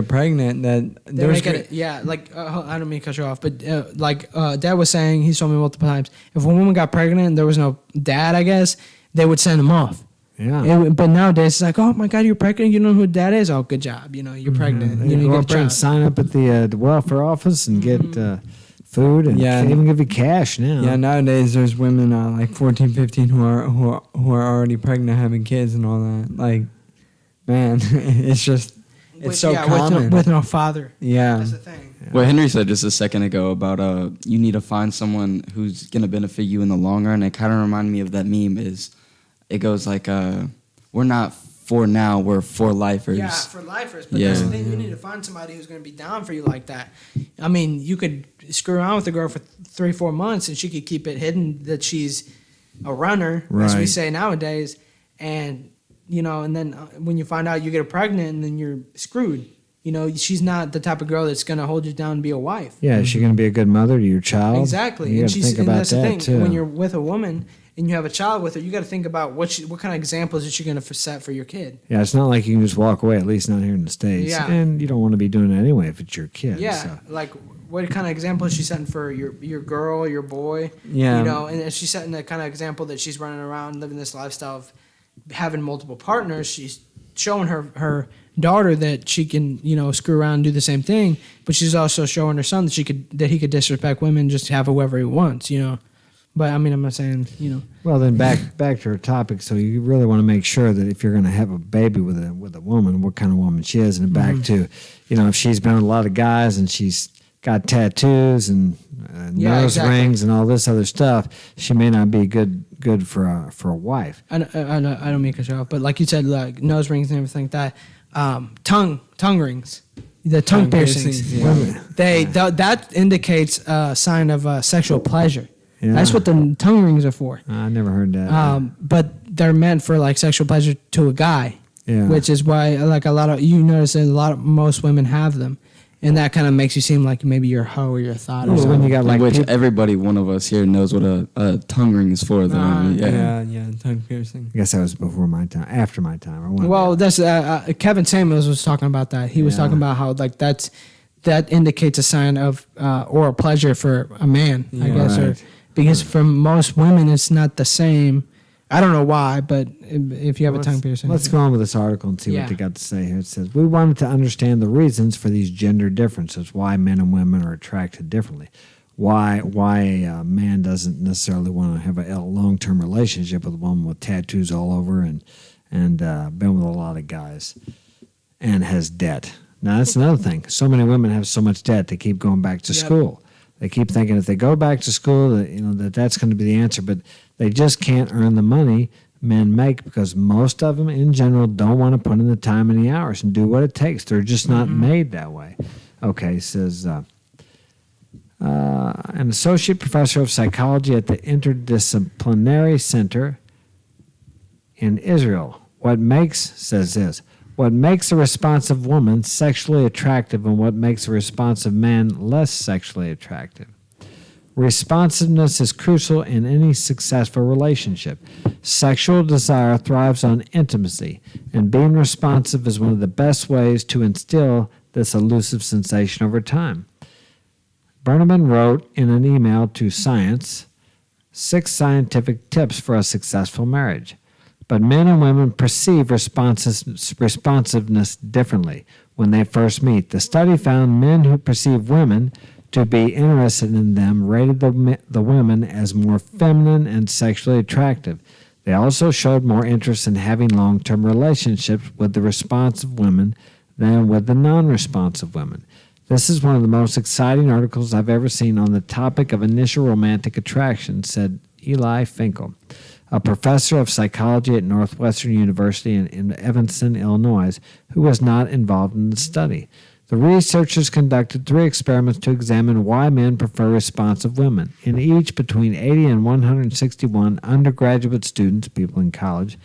pregnant that They make it, I don't mean to cut you off, but Dad was saying, he told me multiple times, if a woman got pregnant and there was no dad, I guess, they would send him off. Yeah. But nowadays it's like, oh my God, you're pregnant. You know who dad is? Oh, good job. You're pregnant. You You go get up a there and job. sign up at the welfare office and get food, and Yeah. they even give you cash now. Yeah, nowadays there's women like 14, 15 who are already pregnant, having kids and all that. Like, man, it's just so common. With no father. Yeah. That's the thing. What Henry said just a second ago about you need to find someone who's gonna benefit you in the long run. It kind of reminded me of that meme. It goes like, we're not for now, we're for lifers. Yeah, for lifers. But Yeah. that's the thing. You need to find somebody who's going to be down for you like that. I mean, you could screw around with a girl for 3-4 months and she could keep it hidden that she's a runner, as we Right. say nowadays. And, and then when you find out you get her pregnant and then you're screwed. She's not the type of girl that's going to hold you down and be a wife. Yeah, is she going to be a good mother to your child? Exactly. You And got to think and about that's that the thing. too. When you're with a woman and you have a child with her, you got to think about what kind of examples is she going to set for your kid. Yeah, it's not like you can just walk away, at least not here in the States. Yeah. And you don't want to be doing it anyway if it's your kid. Yeah, So. like what kind of example is she setting for your girl, your boy? Yeah. And if she's setting the kind of example that she's running around living this lifestyle of having multiple partners, she's showing her daughter that she can, screw around and do the same thing, but she's also showing her son that he could disrespect women, just have whoever he wants, But I mean, I'm not saying, Well, then back to our topic. So you really want to make sure that if you're going to have a baby with a woman, what kind of woman she is, and back to, if she's been with a lot of guys and she's got tattoos and nose rings and all this other stuff, she may not be good for a wife. I don't mean to cut you off, but like you said, like nose rings and everything like that, tongue rings, the tongue piercings, yeah. that indicates a sign of sexual pleasure. Yeah. That's what the tongue rings are for. I never heard that. But they're meant for like sexual pleasure to a guy, Yeah. which is why like notice that most women have them, and that kind of makes you seem like maybe you're a hoe or you're a thought or Well, something. when you got like Which people- everybody, one of us here knows what a tongue ring is for. Though. Yeah, tongue piercing. I guess that was before my time, after my time. Or one of Well, them. that's Kevin Samuels was talking about that. He was Yeah. talking about how like that indicates a sign of oral pleasure for a man, I Yeah. guess, or Right. because for most women it's not the same. I don't know why, but if you have a tongue piercing, Let's go on with this article and see Yeah. what they got to say here. It says, we wanted to understand the reasons for these gender differences, why men and women are attracted differently, why a man doesn't necessarily want to have a long-term relationship with a woman with tattoos all over and been with a lot of guys and has debt. Now, that's another thing. So many women have so much debt, they keep going back to Yep. school. They keep thinking if they go back to school, that's going to be the answer, but they just can't earn the money men make because most of them, in general, don't want to put in the time and the hours and do what it takes. They're just not made that way. Okay, says an associate professor of psychology at the Interdisciplinary Center in Israel. What makes a responsive woman sexually attractive and what makes a responsive man less sexually attractive? Responsiveness is crucial in any successful relationship. Sexual desire thrives on intimacy, and being responsive is one of the best ways to instill this elusive sensation over time. Berneman wrote in an email to Science 6 scientific tips for a successful marriage. But men and women perceive responsiveness differently when they first meet. The study found men who perceive women to be interested in them rated the women as more feminine and sexually attractive. They also showed more interest in having long-term relationships with the responsive women than with the non-responsive women. This is one of the most exciting articles I've ever seen on the topic of initial romantic attraction, said Eli Finkel, a professor of psychology at Northwestern University in Evanston, Illinois, who was not involved in the study. The researchers conducted 3 experiments to examine why men prefer responsive women. In each, between 80 and 161 undergraduate students, people in college,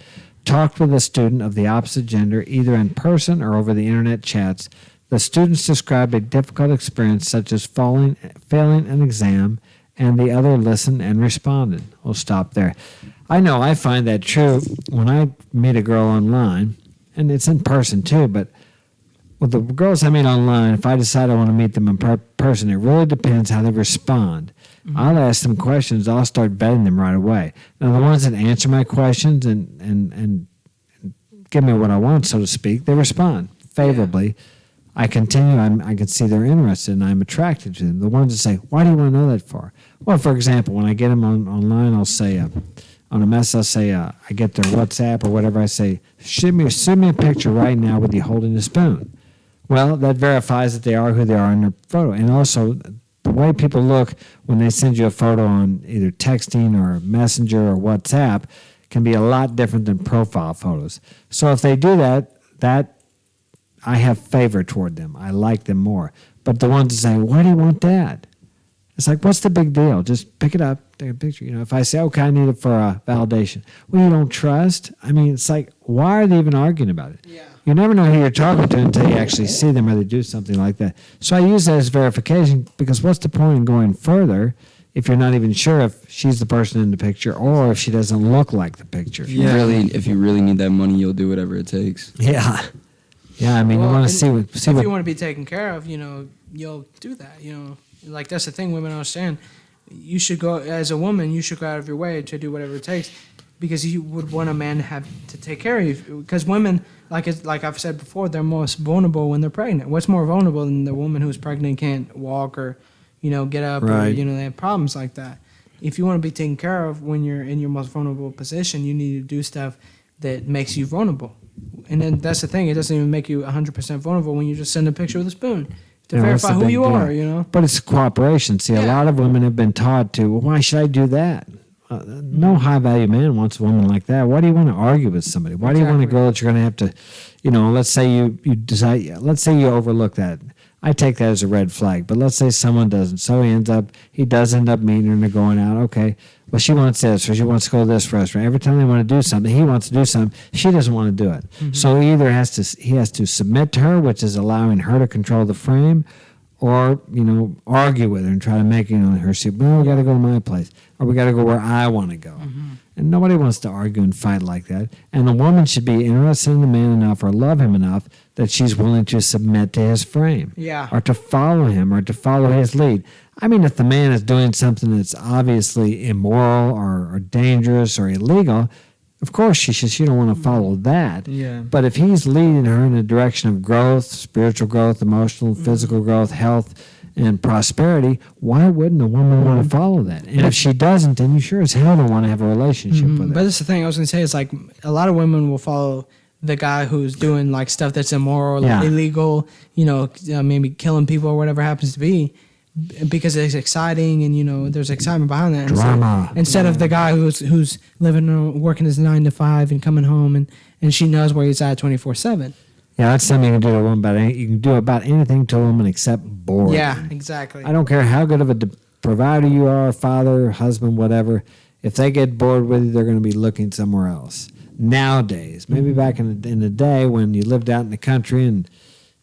talked with a student of the opposite gender either in person or over the internet chats. The students described a difficult experience such as failing an exam, and the other listened and responded. We'll stop there. I know I find that true when I meet a girl online, and it's in person too, but with the girls I meet online, if I decide I want to meet them in person, it really depends how they respond. Mm-hmm. I'll ask them questions. I'll start vetting them right away. Now, the ones that answer my questions and give me what I want, so to speak, they respond favorably. Yeah. I continue. I can see they're interested, and I'm attracted to them. The ones that say, "Why do you want to know that for?" Well, for example, when I get them online, I'll say on a message, I'll say I get their WhatsApp or whatever. I say, send me a picture right now with you holding a spoon. Well, that verifies that they are who they are in their photo. And also, the way people look when they send you a photo on either texting or Messenger or WhatsApp can be a lot different than profile photos. So if they do that I have favor toward them. I like them more. But the ones that say, "Why do you want that?" It's like, what's the big deal? Just pick it up, take a picture. If I say, "Okay, I need it for validation." Well, you don't trust. I mean, it's like, why are they even arguing about it? Yeah. You never know who you're talking to until you actually see them or they do something like that. So I use that as verification because what's the point in going further if you're not even sure if she's the person in the picture or if she doesn't look like the picture? If you really need that money, you'll do whatever it takes. Yeah. Yeah, I mean, you want to see what... If you want to be taken care of, you'll do that, Like, that's the thing women understand. You should go, as a woman, you should go out of your way to do whatever it takes because you would want a man to have to take care of you. Because women, like I've said before, they're most vulnerable when they're pregnant. What's more vulnerable than the woman who's pregnant can't walk or, get up or, they have problems like that. If you want to be taken care of when you're in your most vulnerable position, you need to do stuff that makes you vulnerable. And then that's the thing. It doesn't even make you 100% vulnerable when you just send a picture with a spoon to verify who you are, But it's cooperation. See, a lot of women have been taught to, well, why should I do that? No high-value man wants a woman like that. Why do you want to argue with somebody? Why do you want a girl that you're going to have to, let's say you decide, let's say you overlook that. I take that as a red flag, but let's say someone doesn't. So he does end up meeting her and they're going out. Okay, well, she wants this or she wants to go to this restaurant. Every time they want to do something, he wants to do something. She doesn't want to do it. Mm-hmm. So he has to submit to her, which is allowing her to control the frame, or, argue with her and try to make, her say, well, we got to go to my place or we got to go where I want to go. Mm-hmm. And nobody wants to argue and fight like that. And the woman should be interested in the man enough or love him enough that she's willing to submit to his frame. Yeah. Or to follow him or to follow his lead. I mean, if the man is doing something that's obviously immoral or dangerous or illegal, of course she don't want to follow that. Yeah. But if he's leading her in a direction of growth, spiritual growth, emotional, physical growth, health, and prosperity, why wouldn't a woman want to follow that? And if she doesn't, then you sure as hell don't want to have a relationship with her. But that's the thing I was going to say is like a lot of women will follow the guy who's doing like stuff that's immoral, illegal, maybe killing people or whatever happens to be, because it's exciting and there's excitement behind that. Drama. Instead of the guy who's living working his 9 to 5 and coming home and she knows where he's at 24/7. Yeah, that's something you can do to a woman you can do about anything to a woman except bored. Yeah, exactly. I don't care how good of a provider you are, father, husband, whatever. If they get bored with you, they're going to be looking somewhere else. Nowadays, maybe back in the day when you lived out in the country and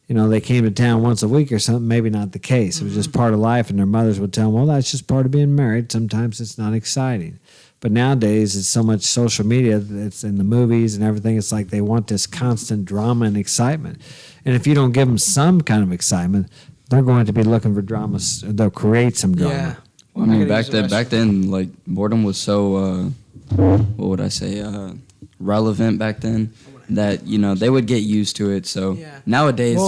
they came to town once a week or something, maybe not the case. It was just part of life, and their mothers would tell them, well, that's just part of being married. Sometimes it's not exciting. But nowadays, it's so much social media that's in the movies and everything. It's like they want this constant drama and excitement. And if you don't give them some kind of excitement, they're going to be looking for drama. They'll create some drama. Yeah. Well, I mean, back then, like, boredom was so, what would I say, relevant back then that, they would get used to it. So nowadays,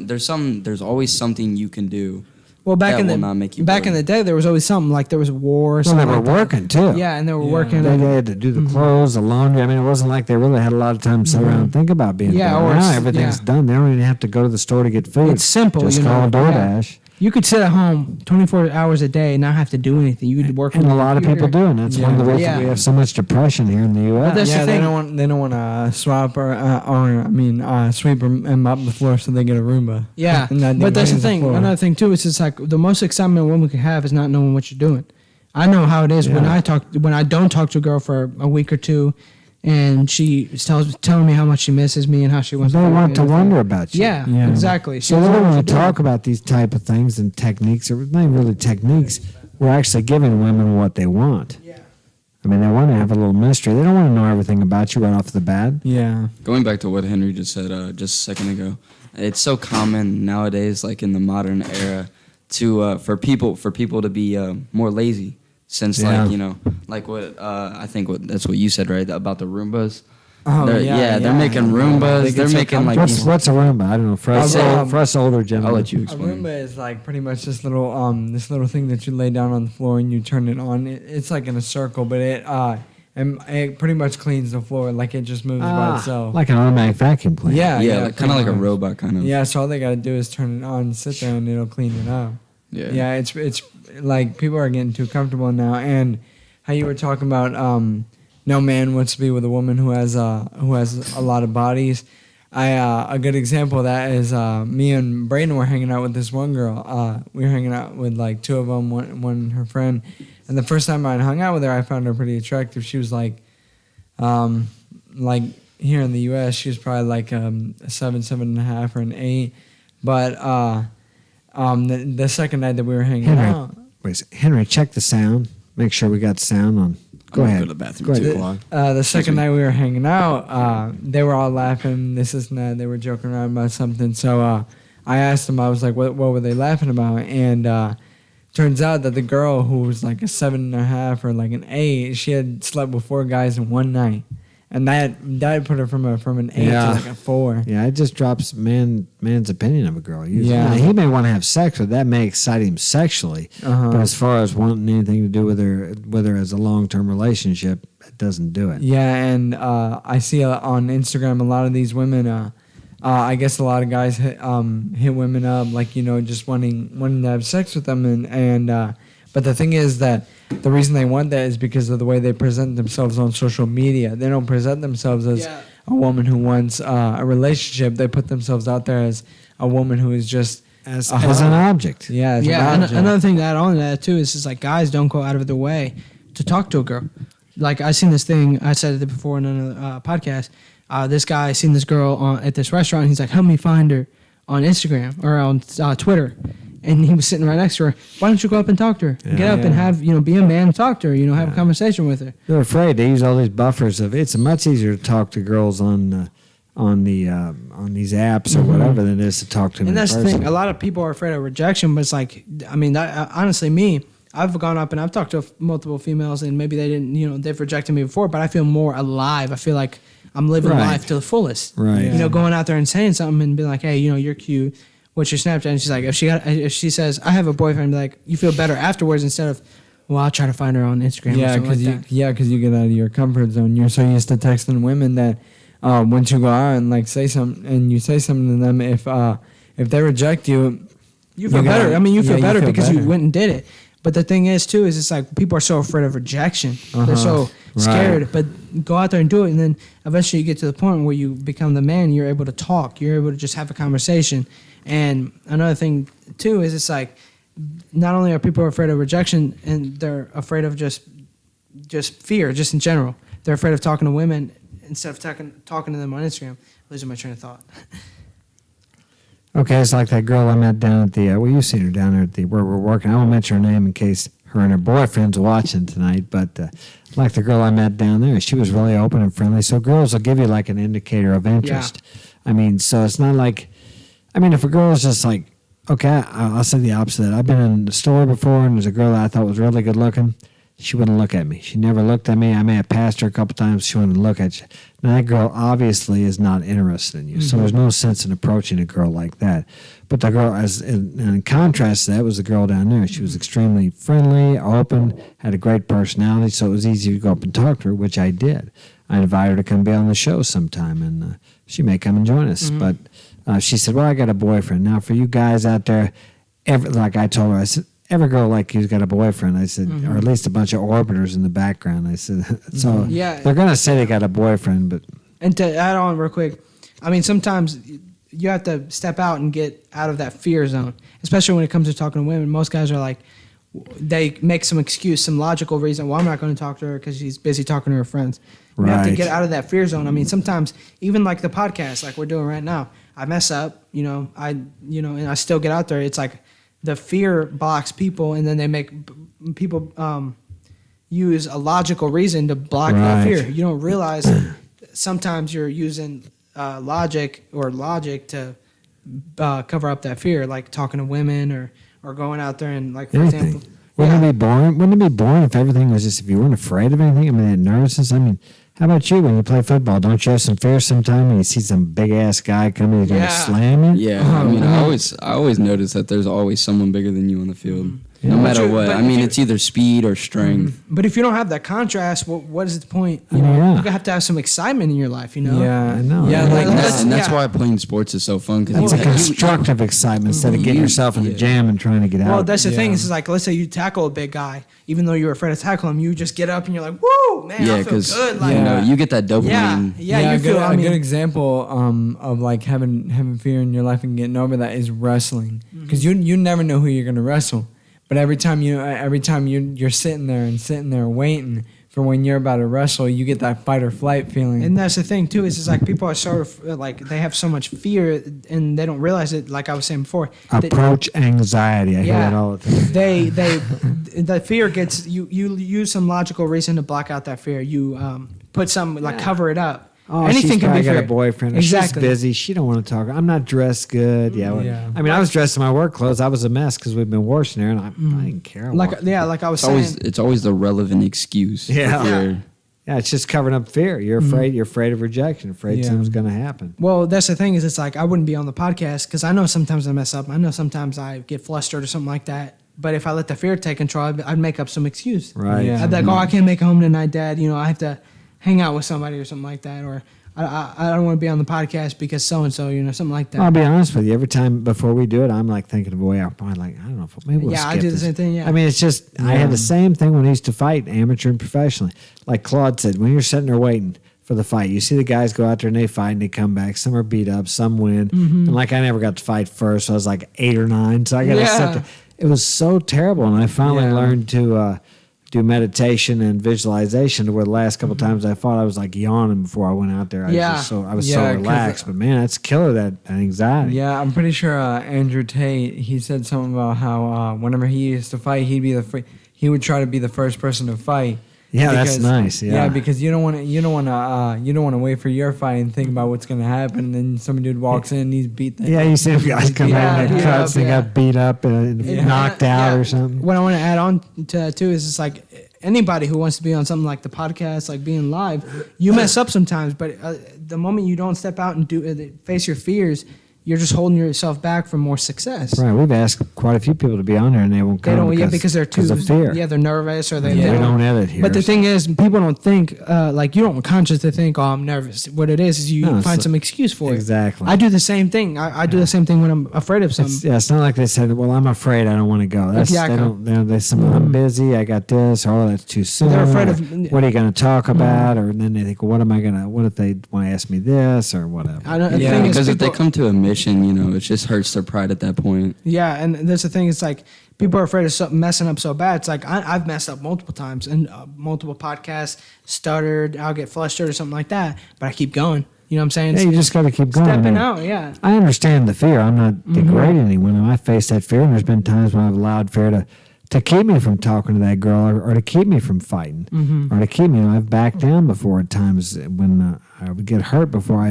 there's always something you can do. Well, back in the day, there was always something like there was war. Well, they were working too. Yeah, and they were working. They had to do the clothes, the laundry. I mean, it wasn't like they really had a lot of time to sit around and think about being. Yeah, now everything's done. They don't even have to go to the store to get food. It's simple. Just call DoorDash. You could sit at home 24 hours a day and not have to do anything. You could work. And on a your lot of people computer. do, and that's one of the reasons Yeah. we have so much depression here in the But U.S. that's the Yeah, they thing. don't want to swap sweep and mop the floor so they get a Roomba. Yeah, And that but that's the cleans thing. floor. Another thing too is it's like the most excitement a woman can have is not knowing what you're doing. I know how it is when I don't talk to a girl for a week or two, and she telling me how much she misses me and how she wants. They to want to wonder about you. Yeah, Yeah. exactly. She So we doesn't know don't what want to you're doing. talk about these type of things and techniques, or not even really techniques. We're actually giving women what they want. Yeah. I mean, they want to have a little mystery. They don't want to know everything about you right off the bat. Yeah. Going back to what Henry just said just a second ago, it's so common nowadays, like in the modern era, to for people to be more lazy. Since Yeah. like what I think that's what you said, right, about the Roombas. Oh, They're making Roombas. They get They're so making like What's these. a Roomba? I don't know. For us, for us older gentlemen. I'll let you A explain. Roomba is like pretty much this little thing that you lay down on the floor and you turn it on. It's like in a circle, but it pretty much cleans the floor. Like it just moves by itself. Like an automatic vacuum cleaner. Yeah, Kind of like a pretty much. robot, kind of. Yeah, so all they gotta do is turn it on, sit there, and it'll clean it up. Yeah. Yeah, it's like people are getting too comfortable now. And how you were talking about no man wants to be with a woman who has a lot of bodies. A good example of that is me and Brayden were hanging out with this one girl. We were hanging out with like two of them, one her friend. And the first time I hung out with her, I found her pretty attractive. She was like here in the U.S., she was probably like a 7.5, or an 8. But the second night that we were hanging out, Henry, check the sound. Make sure we got sound on. Go I'm gonna ahead. go to the bathroom Go too. ahead. Vlog. the second night we were hanging out, they were all laughing. This is that. They were joking around about something. So I asked them. I was like, "What were they laughing about?" And turns out that the girl who was like a 7.5 or like an 8, she had slept with 4 guys in one night, and that put her from an 8 Yeah. to like a 4. Yeah, it just drops man's opinion of a girl. Usually. Yeah. Now, he may want to have sex with that, may excite him sexually, Uh-huh. but as far as wanting anything to do with her as a long-term relationship, it doesn't do it. Yeah, and I see on Instagram a lot of these women. I guess a lot of guys hit women up, like just wanting to have sex with them, and but the thing is that the reason they want that is because of the way they present themselves on social media. They don't present themselves as a woman who wants a relationship. They put themselves out there as a woman who is just As an object. yeah, as Yeah, an and object. another thing to add on to that too is just like guys don't go out of their way to talk to a girl. Like I seen this thing, I said it before in another podcast. This guy seen this girl at this restaurant. He's like, help me find her on Instagram or on Twitter. And he was sitting right next to her. Why don't you go up and talk to her? Get up and have, be a man and talk to her, have a conversation with her. They're afraid. They use all these buffers of. It's much easier to talk to girls on these apps or whatever than it is to talk to them. And in that's the person. thing. A lot of people are afraid of rejection, but it's like, honestly, me, I've gone up and I've talked to multiple females, and maybe they didn't, they've rejected me before, but I feel more alive. I feel like I'm living Right. life to the fullest. Right. Going out there and saying something and being like, hey, you're cute. What's your Snapchat? And she's like, if she says, I have a boyfriend, be like, you feel better afterwards instead of, well, I'll try to find her on Instagram. Yeah, or something like that. because you get out of your comfort zone. You're so used to texting women that once you go out and like say something, and you say something to them, if they reject you, You feel You better. gotta- I mean, you feel yeah, you better feel because you better. went and did it. But the thing is, too, is it's like people are so afraid of rejection. They're Uh-huh. so Right. scared. But go out there and do it, and then eventually you get to the point where you become the man. You're able to talk. You're able to just have a conversation. And another thing, too, is it's like not only are people afraid of rejection, and they're afraid of just fear, just in general. They're afraid of talking to women instead of talking to them on Instagram. Losing my train of thought. Okay, it's like that girl I met down at the. You've seen her down there at the where we're working. I won't mention her name in case her and her boyfriend's watching tonight. But like the girl I met down there, she was really open and friendly. So girls will give you like an indicator of interest. I mean, so it's not like. I mean, if a girl's just like, okay, I'll say the opposite of that. I've been in the store before, and there's a girl that I thought was really good looking. She wouldn't look at me. She never looked at me. I may have passed her a couple times. She wouldn't look at you. Now, that girl obviously is not interested in you. So there's no sense in approaching a girl like that. But the girl, in contrast to that, was the girl down there. She was extremely friendly, open, had a great personality, so it was easy to go up and talk to her, which I did. I invited her to come be on the show sometime, and she may come and join us. But she said, well, I got a boyfriend. Now, for you guys out there, like I told her, I said, every girl like you's got a boyfriend. I said, or at least a bunch of orbiters in the background. I said, so Yeah. they're gonna say they got a boyfriend, but And to add on real quick, I mean, sometimes you have to step out and get out of that fear zone, especially when it comes to talking to women. Most guys are like, they make some excuse, some logical reason why I'm not going to talk to her because she's busy talking to her friends. You have to Right. get out of that fear zone. I mean, sometimes even like the podcast, like we're doing right now, I mess up, and I still get out there. It's like the fear blocks people, and then they make people use a logical reason to block that Right. fear. You don't realize sometimes you're using logic to cover up that fear, like talking to women or going out there and, like, for anything. example. Wouldn't it be boring? Wouldn't it be boring if everything was just if you weren't afraid of anything? I mean, that nervousness. I mean, how about you when you play football? Don't you have some fear sometime when you see some big ass guy coming and Yeah. gonna slam you? Yeah, I mean, I always notice that there's always someone bigger than you on the field, no Yeah. matter But what. if I mean, you- it's either speed or strength. But if you don't have that contrast, what is the point? I mean, yeah. You have to have some excitement in your life, you know? Yeah, I know. Yeah, Yeah, like And that's yeah. why playing sports is so fun because It's a constructive excitement instead of getting yourself in the jam and trying to get out. Well, that's the thing. Yeah. Is like, let's say you tackle a big guy, even though you're afraid to tackle him, you just get up and you're like, "Woo, man, yeah, I feel because good." Like, you get that dopamine. yeah, you a feel. good, I a mean, good example of like having fear in your life and getting over that is wrestling, because you never know who you're gonna wrestle, but every time you're sitting there waiting for when you're about to wrestle, you get that fight or flight feeling. and that's the thing too. Is it's like people are sort of like they have so much fear and they don't realize it. Like I was saying before, that Approach anxiety. I hear Yeah. that all the time. they the fear gets you. You use some logical reason to block out that fear. You put some like cover it up. Oh, Anything she's can probably be got fear. a boyfriend. Or Exactly. She's busy. She don't want to talk. I'm not dressed good. Yeah. Well, Yeah. I mean, I was dressed in my work clothes. I was a mess because we've been washing there, and I didn't care. I Like walked. like I was It's saying. always the relevant excuse. Yeah. for fear. Yeah, it's just covering up fear. You're afraid. You're afraid of rejection. Afraid Yeah. something's going to happen. Well, that's the thing is it's like I wouldn't be on the podcast because I know sometimes I mess up. I know sometimes I get flustered or something like that. But if I let the fear take control, I'd make up some excuse. Right. Yeah. I'd be like, oh, I can't make it home tonight, Dad. I have to hang out with somebody or something like that. Or I don't want to be on the podcast because so-and-so, something like that. I'll be honest with you. Every time before we do it, I'm like thinking of a way out. I'm like, I don't know. Maybe we'll Yeah, I skip do the this. same thing, yeah. I mean, it's just I had the same thing when I used to fight, amateur and professionally. Like Claude said, when you're sitting there waiting for the fight, you see the guys go out there and they fight and they come back. Some are beat up, some win. And like I never got to fight first, so I was like 8 or 9. So I got to Yeah. sit there. It was so terrible, and I finally Yeah. learned to do meditation and visualization. To where the last couple times I fought, I was like yawning before I went out there. Yeah. I was Yeah, so 'cause, relaxed. But man, that's killer. That anxiety. Yeah, I'm pretty sure Andrew Tate. He said something about how whenever he used to fight, he would try to be the first person to fight. Yeah, that's nice. Yeah. because you don't want to wait for your fight and think about what's gonna happen. And then some dude walks in, and he's beat. Yeah, you see if guys come Yeah, in and yeah, cuts, they yeah. got beat up and Yeah. knocked out Yeah. or something. What I want to add on to that too is it's like anybody who wants to be on something like the podcast, like being live, you mess up sometimes, but the moment you don't step out and face your fears, you're just holding yourself back from more success. Right, we've asked quite a few people to be on there and they won't They come don't, because they're too, of fear. yeah, they're nervous or they we don't. don't edit here. But the so- thing is, people don't think, like, you don't consciously think, oh, I'm nervous. What it is you No, find so- some excuse for it. Exactly. I do the same thing. I do the same thing when I'm afraid of something. It's not like they said, well, I'm afraid, I don't want to go. That's, Exactly. they say, I'm busy, I got this, or oh, that's too soon. They're afraid or, of- what are you going to talk about? Or then they think, well, what if they want to ask me this or whatever? I don't, the Yeah, thing is Because if they people- come to a mission, it just hurts their pride at that point. Yeah, and that's the thing. It's like people are afraid of messing up so bad. It's like I've messed up multiple times and multiple podcasts, stuttered, I'll get flustered or something like that, but I keep going. You know what I'm saying? Yeah, you just got to keep going. Stepping I mean, out, yeah. I understand the fear. I'm not degrading anyone. I face that fear, and there's been times when I've allowed fear to keep me from talking to that girl or to keep me from fighting or to keep me. I've backed down before at times when I would get hurt before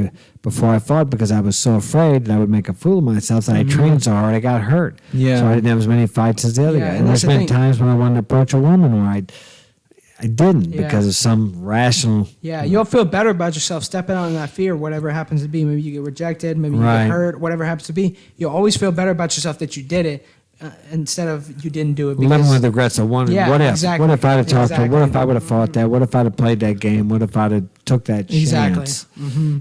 I fought because I was so afraid that I would make a fool of myself that I trained so hard I got hurt. Yeah. So I didn't have as many fights as the other Yeah, guy. and And that's there's the been thing. times when I wanted to approach a woman where I didn't Yeah. because of some rational. Yeah, you'll feel better about yourself stepping out in that fear, whatever it happens to be. Maybe you get rejected, maybe you Right. get hurt, whatever it happens to be. You'll always feel better about yourself that you did it instead of you didn't do it Living because with regrets of wondering, Yeah, what if? exactly. What if I'd have talked to her? What if Exactly. I would have fought that? What if I'd have played that game? What if I'd have took that Exactly. chance?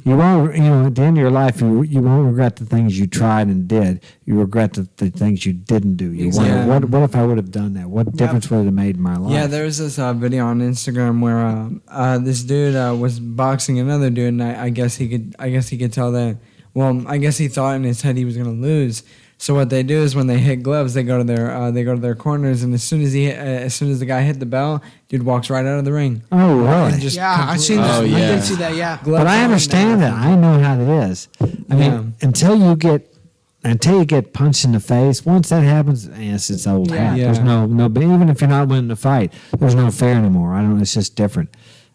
You won't, at the end of your life, you won't regret the things you tried and did. You regret the things you didn't do. You Exactly. wonder, what if I would have done that? What difference would it have made in my life? Yeah, there was this video on Instagram where this dude was boxing another dude, and I guess he could tell that. Well, I guess he thought in his head he was gonna lose. So what they do is when they hit gloves, they go to their corners, and as soon as the guy hit the bell, dude walks right out of the ring. Oh, really? And just yeah, I seen this. Oh, I yeah. did see that. Yeah. gloves But I on, understand that. I know how it is. I mean, until you get punched in the face, once that happens, yes, it's old hat. Yeah. There's no, but even if you're not winning the fight, there's no fear anymore. I don't. It's just different.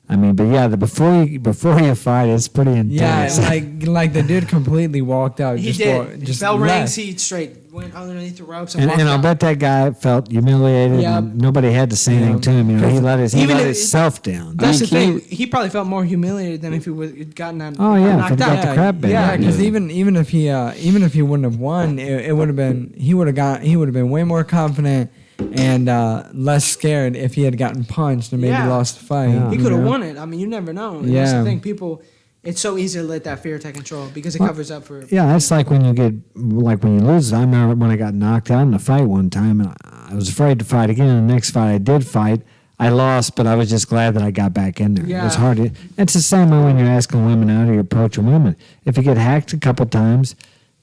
I mean, but yeah, before you fight, it's pretty intense. Yeah, like the dude completely walked out. He just did. Just Bell left. rings. He straight went underneath the ropes and and walked I'll out. bet that guy felt humiliated. Yeah. And nobody had to say anything Yeah. to him. He let Even if- himself down. That's I the mean, thing. He probably felt more humiliated than if he would gotten knocked Oh, yeah, knocked if he out. got the crap beat Yeah, out. because even if he wouldn't have won, it would have been he would have been way more confident and less scared if he had gotten punched and maybe Yeah. lost the fight. Yeah. He you could have know? won it. I mean, you never know. And that's the thing. People, it's so easy to let that fear take control because it covers up for. Yeah, that's like when you lose. I remember when I got knocked out in a fight one time, and I was afraid to fight again. And the next fight I did fight, I lost, but I was just glad that I got back in there. It was Yeah. hard. It's the same way when you're asking women out or you're approaching women. If you get hacked a couple times,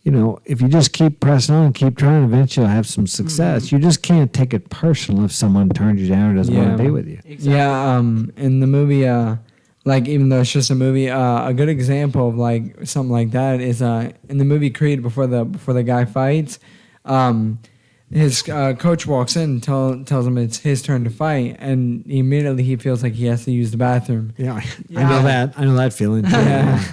if you just keep pressing on and keep trying, eventually you'll have some success. You just can't take it personal if someone turns you down or doesn't want to be with you. Exactly. Yeah, in the movie, like even though it's just a movie, a good example of like something like that is in the movie Creed before the guy fights, his coach walks in and tells him it's his turn to fight, and immediately he feels like he has to use the bathroom. Yeah, I Yeah. know that. I know that feeling. Yeah.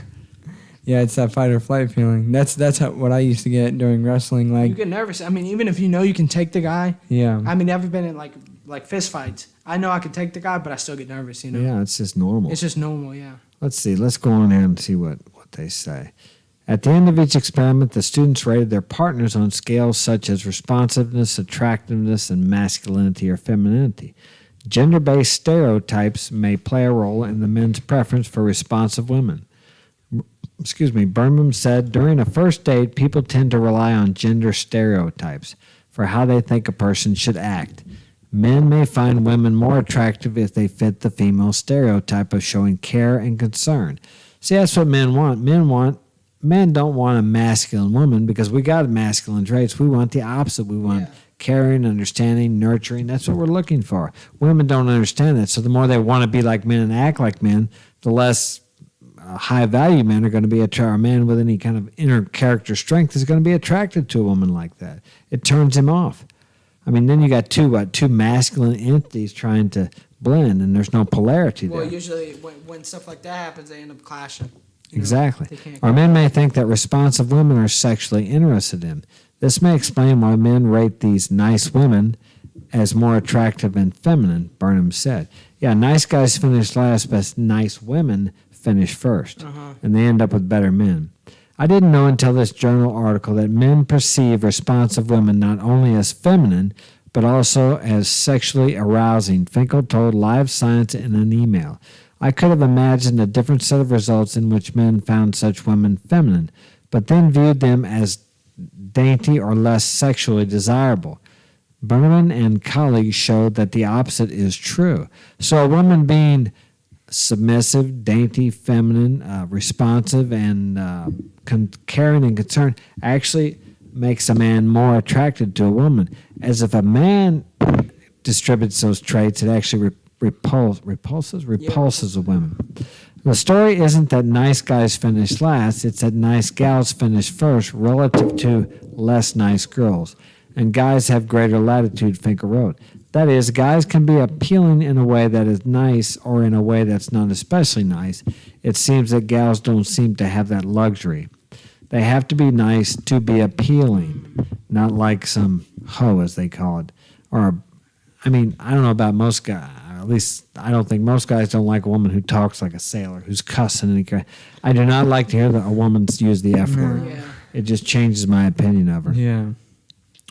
Yeah, it's that fight or flight feeling. That's what I used to get during wrestling. You Like, get nervous. I mean, even if you know you can take the guy. yeah, I mean, never been in like fist fights. I know I can take the guy, but I still get nervous. Yeah, it's just normal. It's just normal. Yeah. Let's see. Let's go on here and see what they say. At the end of each experiment, the students rated their partners on scales such as responsiveness, attractiveness, and masculinity or femininity. Gender-based stereotypes may play a role in the men's preference for responsive women. Burnham said, during a first date, people tend to rely on gender stereotypes for how they think a person should act. Men may find women more attractive if they fit the female stereotype of showing care and concern. See, that's what men want. Men don't want a masculine woman because we got masculine traits. We want the opposite. We want caring, understanding, nurturing. That's what we're looking for. Women don't understand that. So the more they want to be like men and act like men, the less high value men are going to be attracted. A man with any kind of inner character strength is going to be attracted to a woman like that. It turns him off. I mean, then you got two masculine entities trying to blend, and there's no polarity Well, there. usually when stuff like that happens, they end up clashing. Exactly. They can't Or men may think that responsive women are sexually interested in. This may explain why men rate these nice women as more attractive and feminine, Burnham said. Yeah, nice guys finish last, but nice women finish first, and they end up with better men. I didn't know until this journal article that men perceive responsive women not only as feminine, but also as sexually arousing, Finkel told Live Science in an email. I could have imagined a different set of results in which men found such women feminine, but then viewed them as dainty or less sexually desirable. Burnham and colleagues showed that the opposite is true. So a woman being submissive, dainty, feminine, responsive, and caring and concerned actually makes a man more attracted to a woman. As if a man distributes those traits, it actually repulses a woman. The story isn't that nice guys finish last, it's that nice gals finish first relative to less nice girls. And guys have greater latitude, Finkel wrote. That is, guys can be appealing in a way that is nice or in a way that's not especially nice. It seems that gals don't seem to have that luxury. They have to be nice to be appealing, not like some hoe, as they call it. Or, I mean, I don't know about most guys. At least I don't think most guys don't like a woman who talks like a sailor, who's cussing. I do not like to hear that a woman use the F word. Yeah. It just changes my opinion of her. yeah.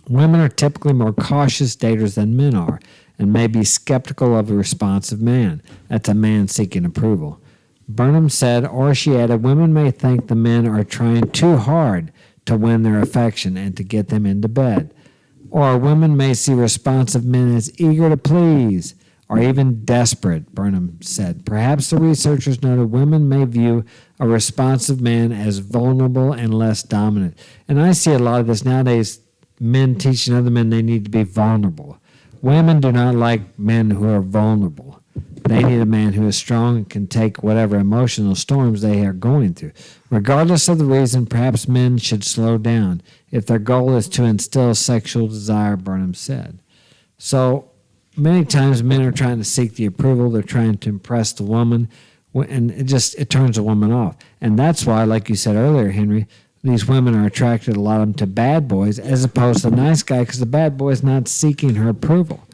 Women are typically more cautious daters than men are and may be skeptical of a responsive man. That's a man seeking approval. Burnham said, or she added, women may think the men are trying too hard to win their affection and to get them into bed. Or women may see responsive men as eager to please or even desperate, Burnham said. Perhaps the researchers noted women may view a responsive man as vulnerable and less dominant. And I see a lot of this nowadays, men teaching other men they need to be vulnerable. Women do not like men who are vulnerable. They need a man who is strong and can take whatever emotional storms they are going through. Regardless of the reason, perhaps men should slow down if their goal is to instill sexual desire, Burnham said. So many times men are trying to seek the approval. They're trying to impress the woman, and it turns a woman off. And that's why, like you said earlier, Henry, these women are attracted, a lot of them, to bad boys as opposed to the nice guy, because the bad boy is not seeking her approval.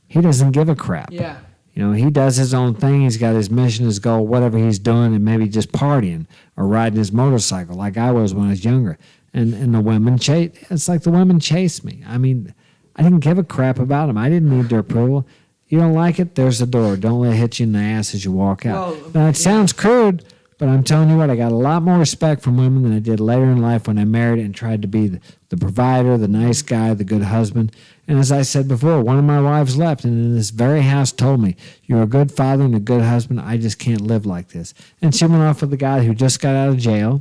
He doesn't give a crap. Yeah. You know, he does his own thing. He's got his mission, his goal, whatever he's doing, and maybe just partying or riding his motorcycle like I was when I was younger. And the women chase. It's like the women chase me. I mean, I didn't give a crap about them. I didn't need their approval. You don't like it? There's the door. Don't let it hit you in the ass as you walk out. Well, now, it sounds crude, but I'm telling you what, I got a lot more respect from women than I did later in life when I married and tried to be the provider, the nice guy, the good husband. And as I said before, one of my wives left and in this very house told me, you're a good father and a good husband. I just can't live like this. And she went off with the guy who just got out of jail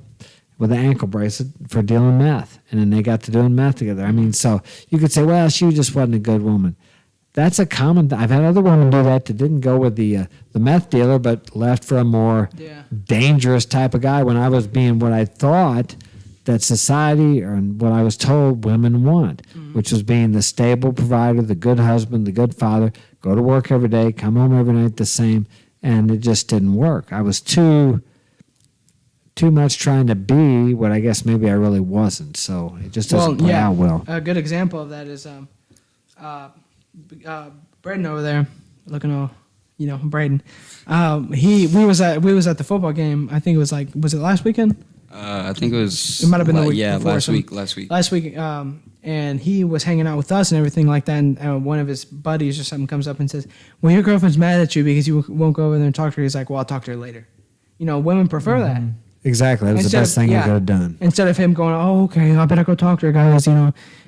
with an ankle bracelet for dealing meth. And then they got to doing meth together. I mean, so you could say, well, she just wasn't a good woman. That's a common. I've had other women do that didn't go with the meth dealer, but left for a more dangerous type of guy when I was being what I thought that society or what I was told women want, which was being the stable provider, the good husband, the good father, go to work every day, come home every night the same, and it just didn't work. I was too much trying to be what I guess maybe I really wasn't, so it just doesn't play out well. A good example of that is Braden over there, looking all, Braden. We was at the football game. I think it was it last weekend? I think it was. It might have been the week before. Last week. And he was hanging out with us and everything like that. And one of his buddies or something comes up and says, "Well, your girlfriend's mad at you because you won't go over there and talk to her." He's like, "Well, I'll talk to her later." Women prefer that. Exactly, that was the best thing you could have done. Instead of him going, "Oh, okay, I better go talk to her, guys,"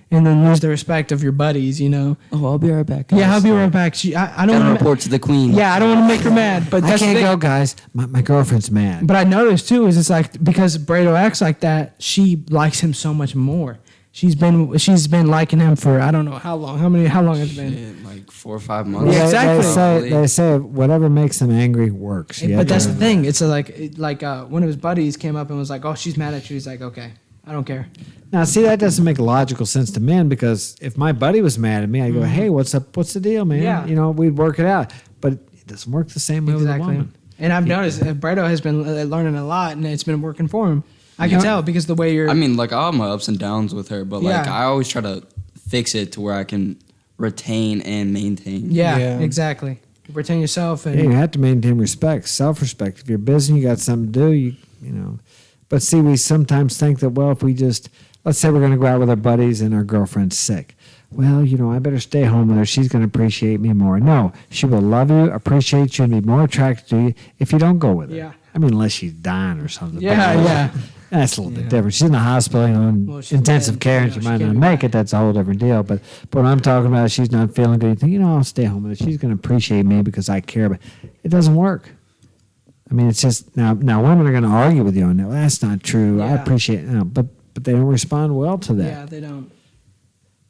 and then lose the respect of your buddies, Oh, I'll be right back, guys. Yeah, I'll be right back. I don't want to report to the queen. Yeah, I don't want to make her mad, but I can't go, guys. My girlfriend's mad. But I noticed too is it's like because Brado acts like that, she likes him so much more. She's been liking him for I don't know how long. How long has it been? Like 4 or 5 months. Yeah, exactly. They say whatever makes them angry works. But that's the thing. It's like one of his buddies came up and was like, "Oh, she's mad at you." He's like, "Okay, I don't care." Now, see, that doesn't make logical sense to men because if my buddy was mad at me, I'd go, "Hey, what's up? What's the deal, man?" Yeah. We'd work it out. But it doesn't work the same way with a woman. And I've noticed Brado has been learning a lot, and it's been working for him. I can tell because the way you're. I mean, like I have my ups and downs with her, but like I always try to fix it to where I can retain and maintain. Yeah. Exactly. Retain yourself, and you have to maintain respect, self-respect. If you're busy, you got something to do. You know. But see, we sometimes think that if we just let's say we're going to go out with our buddies and our girlfriend's sick. Well, I better stay home with her. She's going to appreciate me more. No, she will love you, appreciate you, and be more attracted to you if you don't go with her. Yeah. I mean, unless she's dying or something. Yeah. That's a little bit different. She's in the hospital, in intensive care, and she might not make it. That's a whole different deal. But what I'm talking about, she's not feeling good. You think, I'll stay home with her. She's going to appreciate me because I care. But it doesn't work. I mean, it's just now women are going to argue with you on that. Well, that's not true. I appreciate it. No, but they don't respond well to that. Yeah, they don't.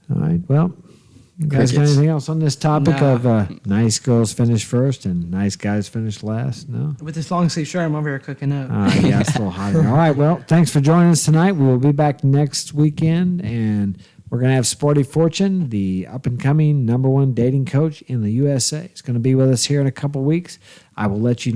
All right. Well, you guys got anything else on this topic of nice girls finish first and nice guys finish last? No? With this long sleeve shirt, I'm over here cooking up. Yeah, it's a little hot. All right. Well, thanks for joining us tonight. We will be back next weekend, and we're going to have Sporty Fortune, the up-and-coming #1 dating coach in the USA. It's going to be with us here in a couple weeks. I will let you know.